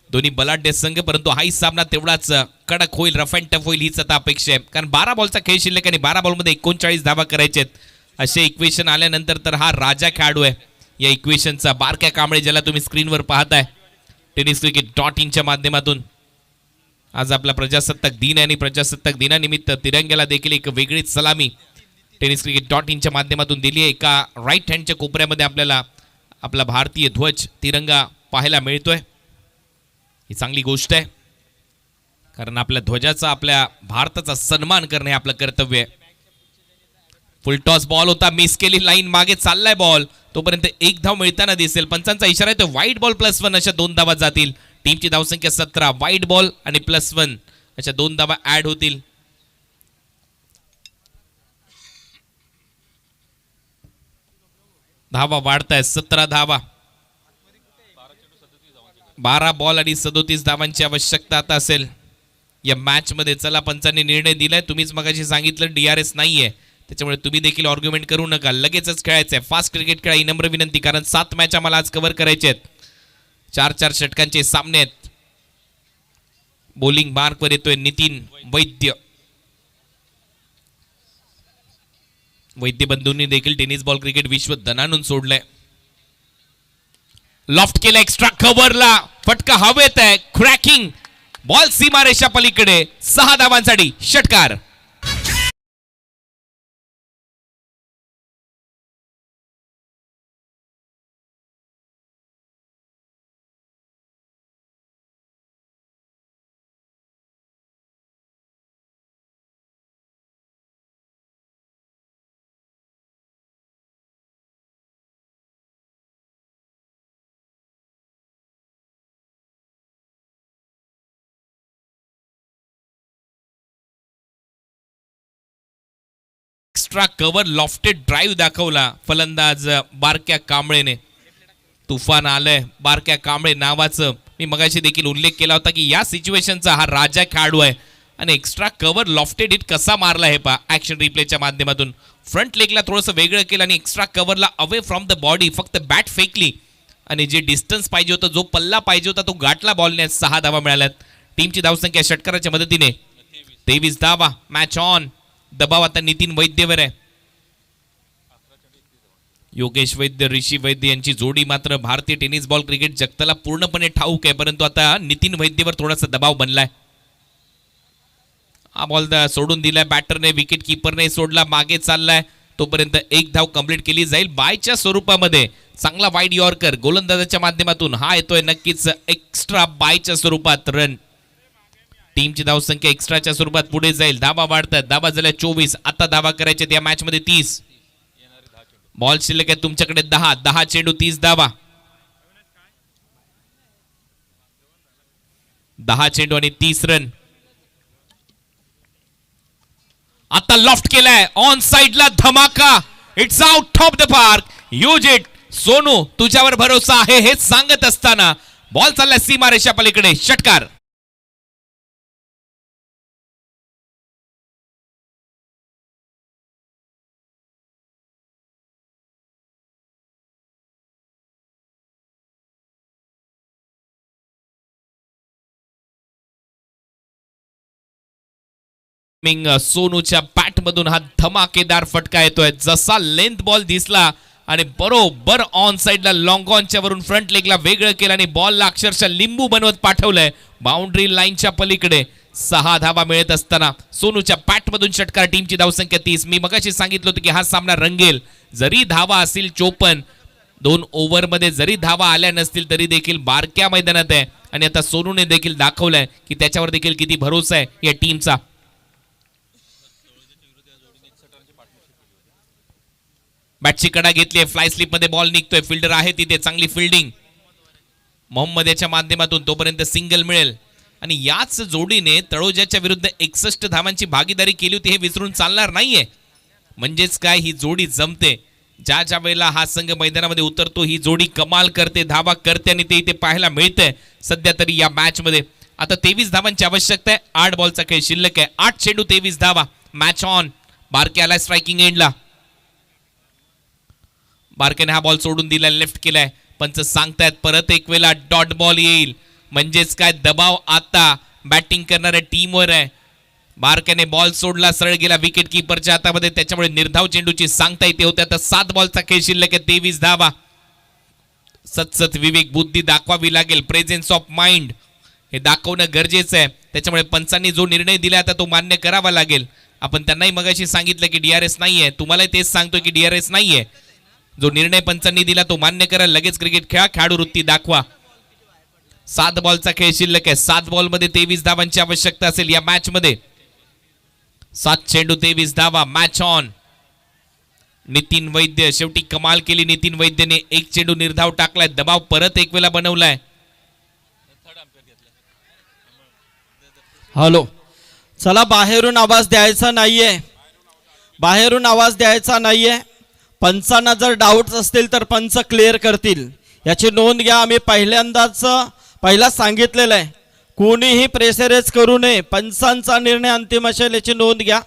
दोन्ही बलाढ्य संघ, परंतु हाही सामना तेवढाच कडक होईल, रफ अँड टफ होईल हीच आता अपेक्षा आहे. कारण 12 बॉलचा खेळ शिल्लक आणि 12 बॉलमध्ये 39 धावा करायचे आहेत. असे इक्वेशन आल्यानंतर तर हा राजा खेळाडू आहे या इक्वेशनचा. बारक्या कांबळे ज्याला तुम्ही स्क्रीनवर पाहताय, tenniscricket.in च्या माध्यमातून आज आपला प्रजासत्ताक दिन आहे आणि प्रजासत्ताक दिनानिमित्त तिरंग्याला देखील एक वेगळीच सलामी tenniscricket.in च्या माध्यमातून दिली आहे. एका राईट हँडच्या कोपऱ्यामध्ये आपल्याला आपला भारतीय ध्वज तिरंगा पाहायला मिळतोय. ही चांगली गोष्ट आहे, कारण आपल्या ध्वजाचा, आपल्या भारताचा सन्मान करणे हे आपलं कर्तव्य आहे. फुल टॉस बॉल होता, मिस केली लाईन, मागे चाललाय बॉल, तोपर्यंत एक धाव मिळताना दिसेल. पंचांचा इशारा आहे तो वाईट बॉल +1 अशा 2 धावा जातील. टीमची धावसंख्या 17, वाईट बॉल आणि +1 अशा 2 धावा ऍड होतील. धावा वाढताय, 17 धावा, 12 बॉल आणि 37 धावांची आवश्यकता आता असेल या मॅच मध्ये. चला, पंचांनी निर्णय दिलाय. तुम्हीच मगाशी सांगितलं DRS नाहीये, त्याच्यामुळे तुम्ही देखील आर्ग्युमेंट करू नका. लगेचच खेळायचंय, फास्ट क्रिकेट खेळा ही नम्र विनंती, कारण 7 मॅच आम्हाला आज कव्हर करायचे आहेत. 4-4 षटकांचे सामने आहेत. बॉलिंग मार्कवर येतोय नितीन वैद्य. वैद्य बंधूंनी देखील टेनिस बॉल क्रिकेट विश्व दणानून सोडलंय. लॉफ्ट केला, एक्स्ट्रा कव्हरला फटका हवेत आहे, क्रॅकिंग बॉल सीमारेषा पलीकडे. 6 धावांसाठी षटकार. एक्स्ट्रा कव्हर लॉफ्टेड ड्राईव्ह दाखवला फलंदाज बारक्या कांबळेने. तुफान आलंय बारक्या कांबळे नावाचं. मी मगाशी देखील उल्लेख केला होता की या सिच्युएशनचा हा राजा खेळाडू आहे. आणि एक्स्ट्रा कव्हर लॉफ्टेड हिट कसा मारला हे पहा ऍक्शन रिप्लेच्या माध्यमातून. फ्रंट लेगला थोडंसं वेगळं केलं आणि एक्स्ट्रा कव्हरला अवे फ्रॉम द बॉडी फक्त बॅट फेकली आणि जे डिस्टन्स पाहिजे होतं, जो पल्ला पाहिजे होता तो गाठला बॉलने. 6 धावा मिळाल्यात. टीमची धावसंख्या षटकाराच्या मदतीने 23 धावा. Match on. दबाव आता नितीन वैद्यवर आहे. योगेश वैद्य, ऋषी वैद्य यांची जोडी मात्र भारतीय टेनिस बॉल क्रिकेट जगताला पूर्णपणे ठाऊक आहे, परंतु आता नितीन वैद्यवर थोडासा दबाव बनलाय. हा बॉल सोडून दिलाय बॅटरने, विकेट किपरने सोडला, मागे चाललाय. तोपर्यंत एक धाव कंप्लीट केली जाईल बायच्या स्वरूपामध्ये. चांगला वाईड यॉर्कर गोलंदाजाच्या माध्यमातून हा येतोय नक्कीच एक्स्ट्रा बायच्या स्वरूपात रन. टीमची धावसंख्या एक्स्ट्राच्या स्वरूपात पुढे जाईल. धावा वाढतात, धावा झाल्या 24. आता धावा करायच्या या मॅच मध्ये 30. बॉल शिल्लक आहे तुमच्याकडे 10 चेंडू 30 धावा. 10 चेंडू आणि 30 रन. आता लॉफ्ट केलाय ऑन साइडला, धमाका. It's out of the park. Use it Sonu, तुझ्यावर भरोसा आहे हेच सांगत असताना बॉल चाललाय सीमारेषा पलीकडे. षटकार. सोनूच्या बॅट मधून हा धमाकेदार फटका येतोय. जसा लेंथ बॉल दिसला आणि बरोबर ऑन साइडला लॉंग ऑनच्या वरून फ्रंट लेगला वेगळं केलं आणि बॉलला अक्षरशः लिंबू बनवत पाठवलंय बाउंड्री लाईनच्या पलीकडे. 6 धावा मिळत असताना सोनूच्या बॅट मधून षटकार. टीमची धावसंख्या 30. मी मगाशी सांगितलं होतं की हा सामना रंगेल. जरी धावा असतील 54, 2 ओव्हर मध्ये जरी धावा आल्या नसतील तरी देखील बारक्या मैदानात आहे. आणि आता सोनूने देखील दाखवलंय की त्याच्यावर देखील किती भरोसा आहे या टीमचा. बॅटची कडा घेतली, फ्लाय स्लिप मध्ये बॉल निघतोय. फिल्डर आहे तिथे, चांगली फिल्डिंग मोहम्मद याच्या माध्यमातून. तोपर्यंत सिंगल मिळेल. आणि याच जोडीने तळोजाच्या विरुद्ध 61 धावांची भागीदारी केली होती, हे विसरून चालणार नाहीये. म्हणजेच काय, ही जोडी जमते. ज्या ज्या वेळेला हा संघ मैदानामध्ये उतरतो ही जोडी कमाल करते, धावा करते आणि ते इथे पाहायला मिळतंय सध्या तरी या मॅच मध्ये. आता 23 धावांची आवश्यकता आहे. 8 बॉलचा खेळ शिल्लक आहे. 8 चेंडू 23 धावा. Match on. बारके आलाय स्ट्रायकिंग एंडला. बारकेने हा बॉल सोडून दिलाय, लेफ्ट केलाय. पंच सांगतायत परत एक वेळा डॉट बॉल येईल, म्हणजेच काय दबाव आता बॅटिंग करणाऱ्या टीमवर आहे. बारकेने बॉल सोडला, सरळ गेला विकेट किपरच्या हातामध्ये, त्याच्यामुळे निर्धाव चेंडूची सांगता येते होते. आता 7 बॉलचा खेळ शिल्लक आहे. 23 धावा. सतसत विवेक बुद्धी दाखवावी लागेल, प्रेझेन्स ऑफ माइंड हे दाखवणं गरजेचं आहे. त्याच्यामुळे पंचांनी जो निर्णय दिला आता तो मान्य करावा लागेल. आपण त्यांनाही मगाशी सांगितलं की DRS नाहीये, तुम्हालाही तेच सांगतोय की DRS नाहीये. जो निर्णय पंचांनी दिला तो मान्य करा, लगेच क्रिकेट खेळा, खेळाडू वृत्ती दाखवा. 7 बॉलचा खेळ शिल्लक आहे. 7 बॉलमध्ये 23 धावांची आवश्यकता असेल या मॅच मध्ये. 7 चेंडू 23 धावा. Match on. नितीन वैद्य शेवटी कमाल केली. नितीन वैद्यने एक चेंडू निर्धाव टाकलाय, दबाव परत एक वेळा बनवलाय. हॅलो, चला बाहेरून आवाज द्यायचा नाहीये, बाहेरून आवाज द्यायचा नाहीये. पंचांना जर डाऊट्स असतील तर पंच क्लिअर करतील, याची नोंद घ्या. आम्ही पहिलाच सांगितलेलं आहे, कोणीही प्रेशराईज करू नये. पंचांचा निर्णय अंतिम असेल याची नोंद घ्या.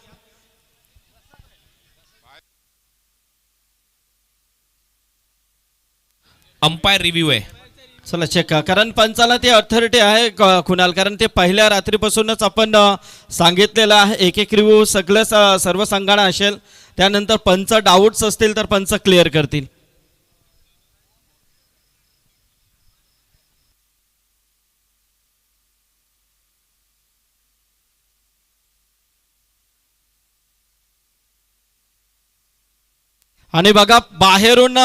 अंपायर रिव्ह्यू आहे. चला चेक करा, कारण पंचाला ते अथॉरिटी आहे कुणाल, कारण ते पहिल्या रात्रीपासूनच आपण सांगितलेलं आहे. एक एक रिव्ह्यू सर्व संघांना असेल. त्यानंतर पंच डाऊट्स असतील तर पंच क्लिअर करतील. आणि बघा, बाहेरून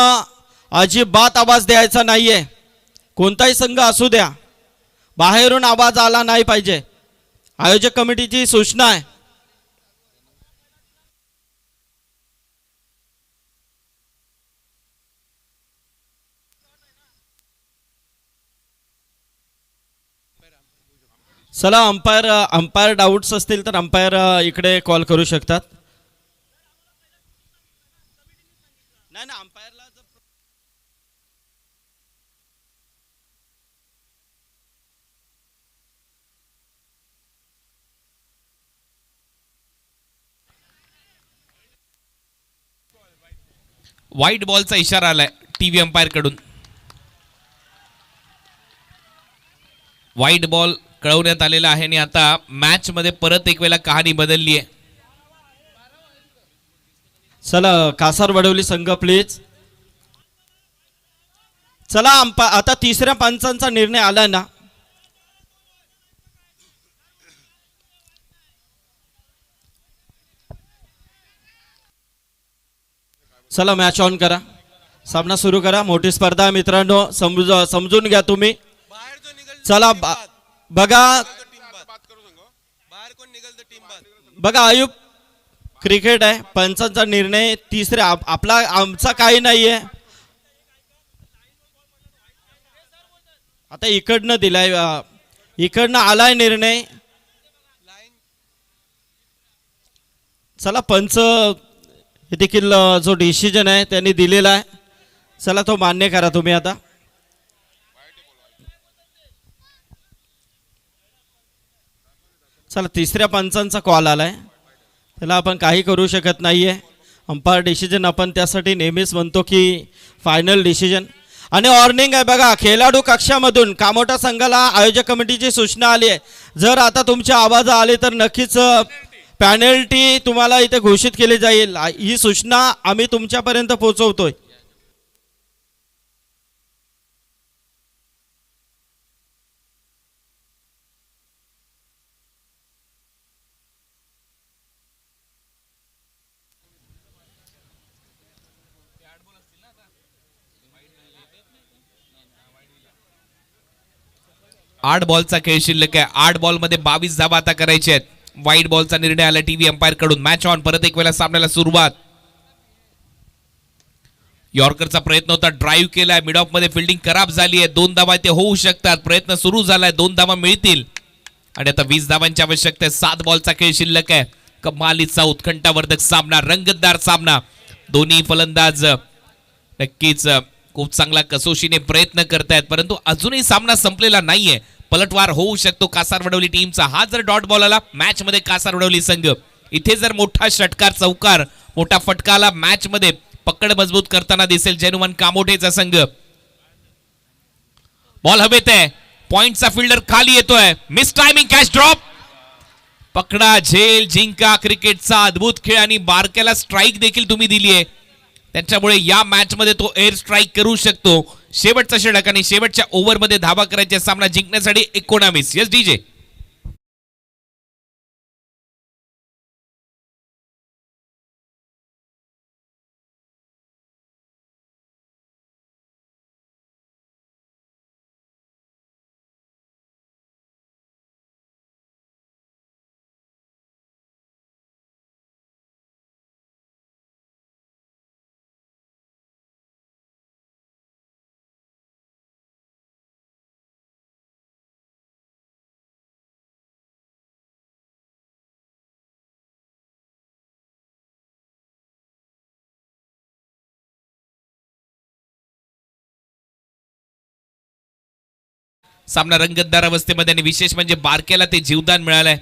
अजिबात आवाज द्यायचा नाहीये. कोणताही संघ असू द्या, बाहेरून आवाज आला नाही पाहिजे. आयोजक कमिटीची सूचना आहे. चला, अंपायर डाऊट्स असतील तर अंपायर इकडे कॉल करू शकतात. नाही ना, अंपायरला व्हाईट बॉलचा इशारा आलाय टीव्ही अंपायर कडून. व्हाईट बॉल कळवण्यात आलेला आहे आणि आता मॅच मध्ये परत एक वेळा कहाणी बदलली आहे. चला, कासार वडवली संघ प्लीज. चला, आता तिसऱ्या पंचांचा निर्णय आला ना. चला, मॅच ऑन करा, सामना सुरू करा. मोठी स्पर्धा मित्रांनो, समजून घ्या तुम्ही. चला बघा आयुब, क्रिकेट आहे, पंचांचा निर्णय तिसऱ्या आमचा काही नाहीये. आता इकडनं दिलाय, इकडनं आलाय निर्णय. चला, पंच हे देखील जो डिसिजन आहे त्यांनी दिलेला आहे. चला, तो मान्य करा तुम्ही. आता चला, तिसऱ्या पंचांचा कॉल आलाय, त्याला आपण काही करू शकत नाहीये. अंपायर डिसिजन आपण त्यासाठी नेहमीच म्हणतो की फायनल डिसिजन. आणि वॉर्निंग आहे बघा, खेळाडू कक्षामधून कामोठा संघाला आयोजक कमिटीची सूचना आली आहे. जर आता तुमचे आवाज आले तर नक्कीच पेनल्टी तुम्हाला इथे घोषित केली जाईल. ही सूचना आम्ही तुमच्यापर्यंत पोहोचवतोय. आठ बॉलचा खेळ शिल्लक आहे. 8 बॉलमध्ये 22 धावा आता करायचे आहेत. व्हाईट बॉलचा निर्णय आला टीव्ही अंपायर कडून. Match on. परत एक वेळा सामन्याला सुरुवात. यॉर्करचा प्रयत्न होता, ड्राईव्ह केलाय, मिड ऑफ मध्ये फिल्डिंग खराब झाली आहे. 2 धावा ते होऊ शकतात. प्रयत्न सुरू झालाय, 2 धावा मिळतील आणि आता 20 धावांची आवश्यकता आहे. 7 बॉलचा खेळ शिल्लक आहे. कमालीचा उत्कंठावर्धक सामना, रंगतदार सामना. दोन्ही फलंदाज नक्कीच खूप चांगला कसोशीने प्रयत्न करतायत, परंतु अजूनही सामना संपलेला नाहीये. पलटवार होऊ शकतो कासारवडवली टीमचा. हा जर डॉट बॉल आला मॅच मध्ये कासारवडवली संघ, इथे जर मोठा षटकार चौकार मोठा फटका आला मॅच मध्ये पकड मजबूत करताना दिसेल जनुमन कामोठेचा संघ. बॉल हवेत आहे, पॉइंटचा फिल्डर खाली येतोय, मिस टायमिंग कॅच ड्रॉप. पकडा झेल जिंका क्रिकेटचा अद्भुत खेळ आणि बारक्याला स्ट्राईक देखील तुम्ही दिली आहे, त्याच्यामुळे या मॅच मध्ये तो एअर स्ट्राईक करू शकतो. शेवटचा षटक आणि शेवटच्या ओव्हरमध्ये धावा करायचे सामना जिंकण्यासाठी 19. Yes DJ. सामना रंगतदार अवस्थेमध्ये आणि विशेष म्हणजे बारक्याला ते जीवदान मिळालंय.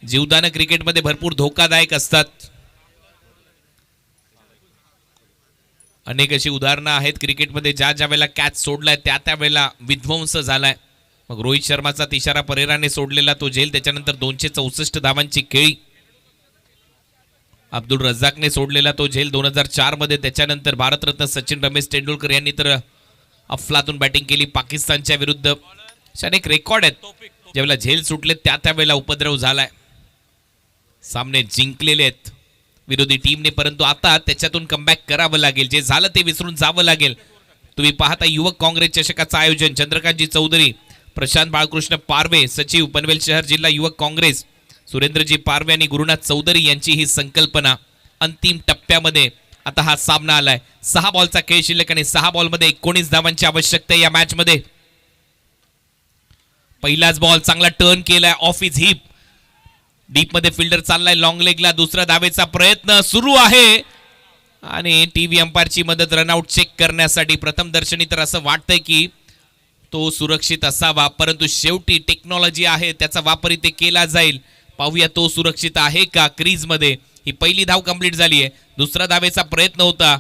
जीवदान क्रिकेटमध्ये भरपूर धोकादायक असतात. अनेक अशी उदाहरणं आहेत क्रिकेटमध्ये, ज्या ज्या वेळेला कॅच सोडलाय त्या त्या वेळेला विध्वंस झालाय. मग रोहित शर्माचा तिशारा परेराने सोडलेला तो झेल, त्याच्यानंतर 264 धावांची खेळी. अब्दुल रझाकने सोडलेला तो झेल 2004 मध्ये. त्याच्यानंतर भारतरत्न सचिन रमेश तेंडुलकर यांनी तर अफलातून बॅटिंग केली पाकिस्तानच्या विरुद्ध. अनेक रेकॉर्ड आहेत, ज्यावेळेला झेल सुटले त्या त्यावेळेला उपद्रव झालाय. सामने जिंकलेले आहेत विरोधी टीमने, परंतु आता त्याच्यातून कमबॅक करावं लागेल. जे झालं ते विसरून जावं लागेल. तुम्ही पाहता युवक काँग्रेस चषकाचं आयोजन चंद्रकांतजी चौधरी, प्रशांत बाळकृष्ण पारवे सचिव, पनवेल शहर जिल्हा युवक काँग्रेस, सुरेंद्रजी पारवे आणि गुरुनाथ चौधरी यांची ही संकल्पना. अंतिम टप्प्यामध्ये आता हा सामना आलाय. 6 बॉलचा खेळ शिल्लक आणि 6 बॉलमध्ये 19 धावांची आवश्यकता आहे या मॅच मध्ये. पहिलाच बॉल चांगला टर्न केलाय ऑफ इज हिप, डीप मध्ये फिल्डर चाललाय लॉंग लेगला. दुसरा धावेचा प्रयत्न सुरू आहे आणि टीव्ही अंपायरची मदत रनआउट चेक करण्यासाठी. प्रथम दर्शनी तर असं वाटतंय की तो सुरक्षित असावा, परंतु शेवटी टेक्नॉलॉजी आहे त्याचा वापर इथे केला जाईल. पाहूया तो सुरक्षित आहे का क्रीज मध्ये. ही पहिली धाव कंप्लीट झाली आहे. दुसरा धावेचा प्रयत्न होता,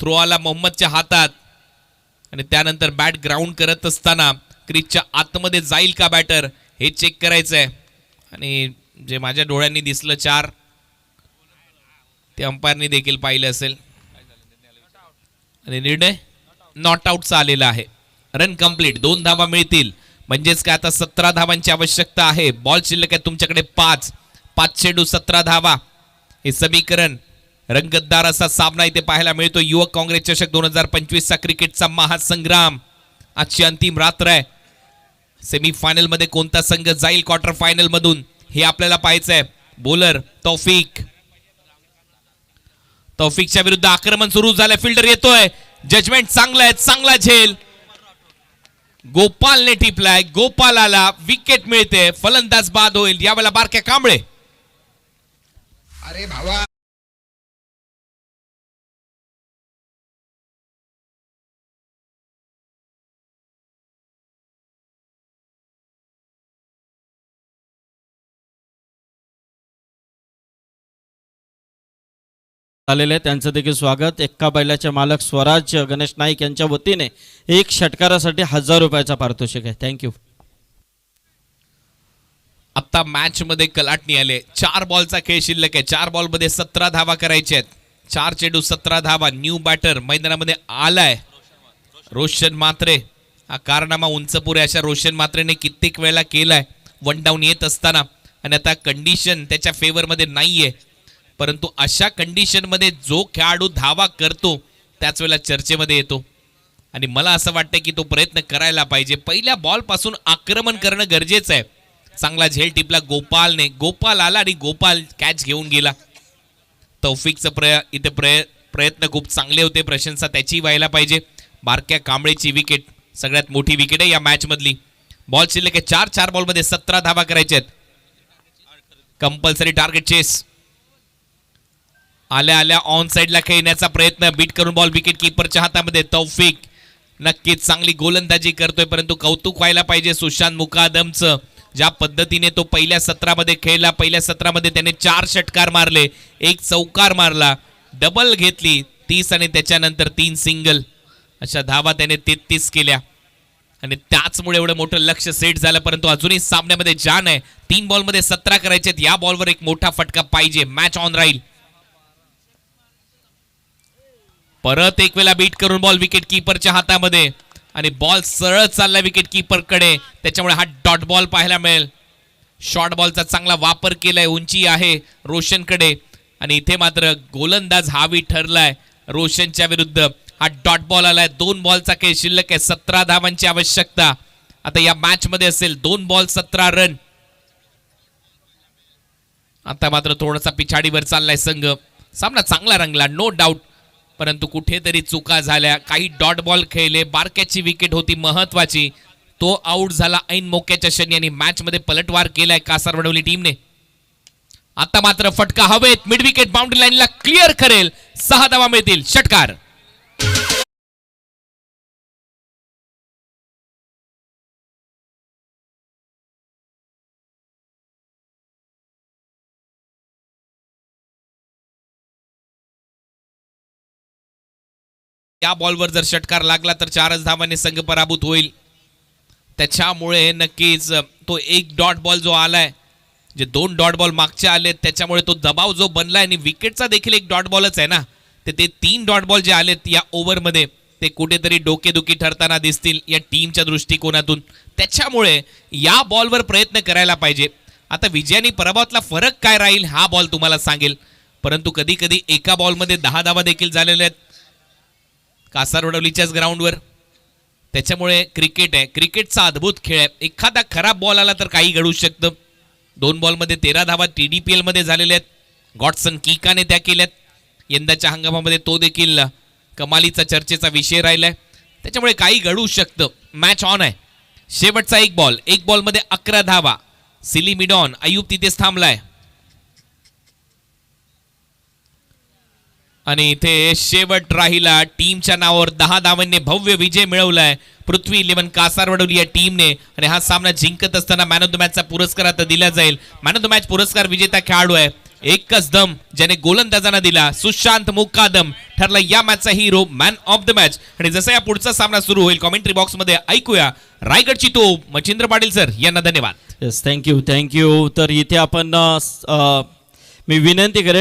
थ्रो आला मोहम्मदच्या हातात आणि त्यानंतर बॅट ग्राउंड करत असताना क्रीजच्या आतमध्ये जाईल का बॅटर हे चेक करायचंय. आणि जे माझ्या डोळ्यांनी दिसलं 4, ते अंपायरनी देखील पाहिलं असेल आणि निर्णय नॉट आउटचा आलेला आहे. रन कंप्लीट, 2 धावा मिळतील म्हणजेच काय आता 17 धावांची आवश्यकता आहे. बॉल शिल्लक आहे तुमच्याकडे 5 चेंडू 17 धावा. हे समीकरण रंगतदार असा सामना इथे पाहायला मिळतो. युवक काँग्रेस चषक 2025 चा क्रिकेटचा महासंग्राम. आजची अंतिम रात्र आहे. सेमीफायनल मध्ये कोणता संघ जाईल क्वार्टर फायनल मधून हे आपल्याला पाहायचंय. बॉलर तौफिकच्या विरुद्ध आक्रमण सुरू झालंय. फिल्डर येतोय, जजमेंट चांगलं आहे, चांगला झेल. गोपालने टिपलाय, गोपालाला विकेट मिळते. फलंदाज बाद होईल यावेळेला बारक्या कांबळे. अरे भावा आलेले त्यांचं देखील स्वागत. एक्का बैलाचे मालक स्वराज गणेश नाईक यांच्या वतीने 1 षटकारासाठी 1000 रुपयाचा पारितोषिक आहे. थँक्यू. आता मॅच मध्ये कलाटणी आले. 4 बॉलचा खेळ शिल्लक आहे. 4 बॉल मध्ये 17 धावा करायच्या आहेत. 4 चेंडू 17 धावा. न्यू बॅटर मैदानामध्ये आलाय रोशन मात्रे. हा कारनामा उंचपुरे अशा रोशन मात्रेने कित्येक वेळेला केलाय 1 डाऊन येत असताना. आणि आता कंडिशन त्याच्या फेवर मध्ये नाहीये, परंतु अशा कंडिशन मध्ये जो खेळाडू धावा करतो त्याच वेळेला चर्चेमध्ये येतो. आणि मला असं वाटतं की तो प्रयत्न करायला पाहिजे. पहिल्या बॉल पासून आक्रमण करणं गरजेचं आहे. चांगला झेल टिपला गोपालने. गोपाल आला आणि गोपाल कॅच घेऊन गेला. तौफिकचं इथे प्रयत्न खूप चांगले होते, प्रशंसा त्याची व्हायला पाहिजे. बारक्या कांबळेची विकेट सगळ्यात मोठी विकेट आहे या मॅच मधली. बॉल शिल्लक आहे 4 बॉल मध्ये 17 धावा करायच्या आहेत. Compulsory target chase. आल्या आल्या ऑन साइडला खेळण्याचा प्रयत्न, बीट करून बॉल विकेट किपरच्या हातामध्ये. तौफिक नक्कीच चांगली गोलंदाजी करतोय, परंतु कौतुक व्हायला पाहिजे सुशांत मुकादमचं. ज्या पद्धतीने तो पहिल्या सत्रामध्ये खेळला, पहिल्या सत्रामध्ये त्याने 4 षटकार मारले, 1 चौकार मारला, डबल घेतली 30 आणि त्याच्यानंतर 3 सिंगल, अशा धावा त्याने 33 केल्या आणि त्याचमुळे एवढं मोठं लक्ष सेट झालं. परंतु अजूनही सामन्यामध्ये जान आहे. 3 बॉलमध्ये 17 करायचे, या बॉलवर एक मोठा फटका पाहिजे. मॅच ऑन राहील. परत एक वेळा बीट करून बॉल विकेट किपरच्या हातामध्ये आणि बॉल सरळ चालला विकेट किपरकडे, त्याच्यामुळे हा डॉट बॉल पाहायला मिळेल. शॉर्ट बॉलचा चांगला वापर केलाय, उंची आहे रोशनकडे आणि इथे मात्र गोलंदाज हावी ठरलाय रोशनच्या विरुद्ध. हा डॉट बॉल आलाय. 2 बॉलचा खेळ शिल्लक आहे, 17 धावांची आवश्यकता आता या मॅच मध्ये असेल. 2 बॉल 17 रन. आता मात्र थोडासा पिछाडीवर चाललाय संघ. सामना चांगला रंगला नो डाऊट, परंतु कुठेतरी चुका झाल्या. काही डॉट बॉल खेळले, बारक्याची विकेट होती महत्वाची, तो आउट झाला ऐन मोक्याच्या क्षणी आणि मॅच मध्ये पलटवार केलाय कासारवडवली टीमने. आता मात्र फटका हवेत, मिड विकेट बाउंड्री लाईनला क्लिअर करेल, 6 धावा मिळतील. षटकार. या बॉलवर जर षटकार लागला तर 4च धावांनी संघ पराभूत होईल. त्याच्यामुळे नक्कीच तो 1 डॉट बॉल जो आलाय, जे 2 डॉट बॉल मागचे आले, त्याच्यामुळे तो दबाव जो बनलाय आणि विकेटचा देखील 1 डॉट बॉलच आहे ना, ते 3 डॉट बॉल जे आलेत या ओव्हरमध्ये ते कुठेतरी डोकेदुखी ठरताना दिसतील या टीमच्या दृष्टिकोनातून. त्याच्यामुळे या बॉलवर प्रयत्न करायला पाहिजे. आता विजयानी पराभवातला फरक काय राहील हा बॉल तुम्हाला सांगेल, परंतु कधी कधी एका बॉलमध्ये 10 धावा देखील झालेल्या आहेत कासारवडवलीच्याच ग्राउंडवर. त्याच्यामुळे क्रिकेट आहे, क्रिकेटचा अद्भुत खेळ आहे. एखादा खराब बॉल आला तर काही घडू शकतं. 2 बॉलमध्ये 13 धावा TDPL मध्ये झालेल्या आहेत. गॉडसन किकाने त्या केल्यात. यंदाच्या हंगामामध्ये तो देखील कमालीचा चर्चेचा विषय राहिलाय. त्याच्यामुळे काही घडू शकतं. मॅच ऑन आहे. शेवटचा 1 बॉल, 1 बॉलमध्ये 11 धावा. सिली मिडॉन, अयूब तिथेच थांबलाय आणि इथे शेवट राहिला. टीमच्या नावावर 10 धावांनी भव्य विजय मिळवलाय पृथ्वी 11 कासारवडवली या टीमने आणि हा सामना जिंकत असताना मॅन ऑफ द मॅचचा पुरस्कार आता दिला जाईल. मॅन ऑफ द मॅच पुरस्कार विजेता खेळाडू आहे एकच दम ज्याने गोलंदाजांना दिला, सुशांत मुकादम ठरला या मॅचचा hero, man of the match. आणि जसा या पुढचा सामना सुरू होईल कॉमेंट्री बॉक्स मध्ये ऐकूया रायगडची तोप मच्छिंद्र पाटील सर यांना धन्यवाद. Yes, thank you. तर इथे आपण मी विनंती करेन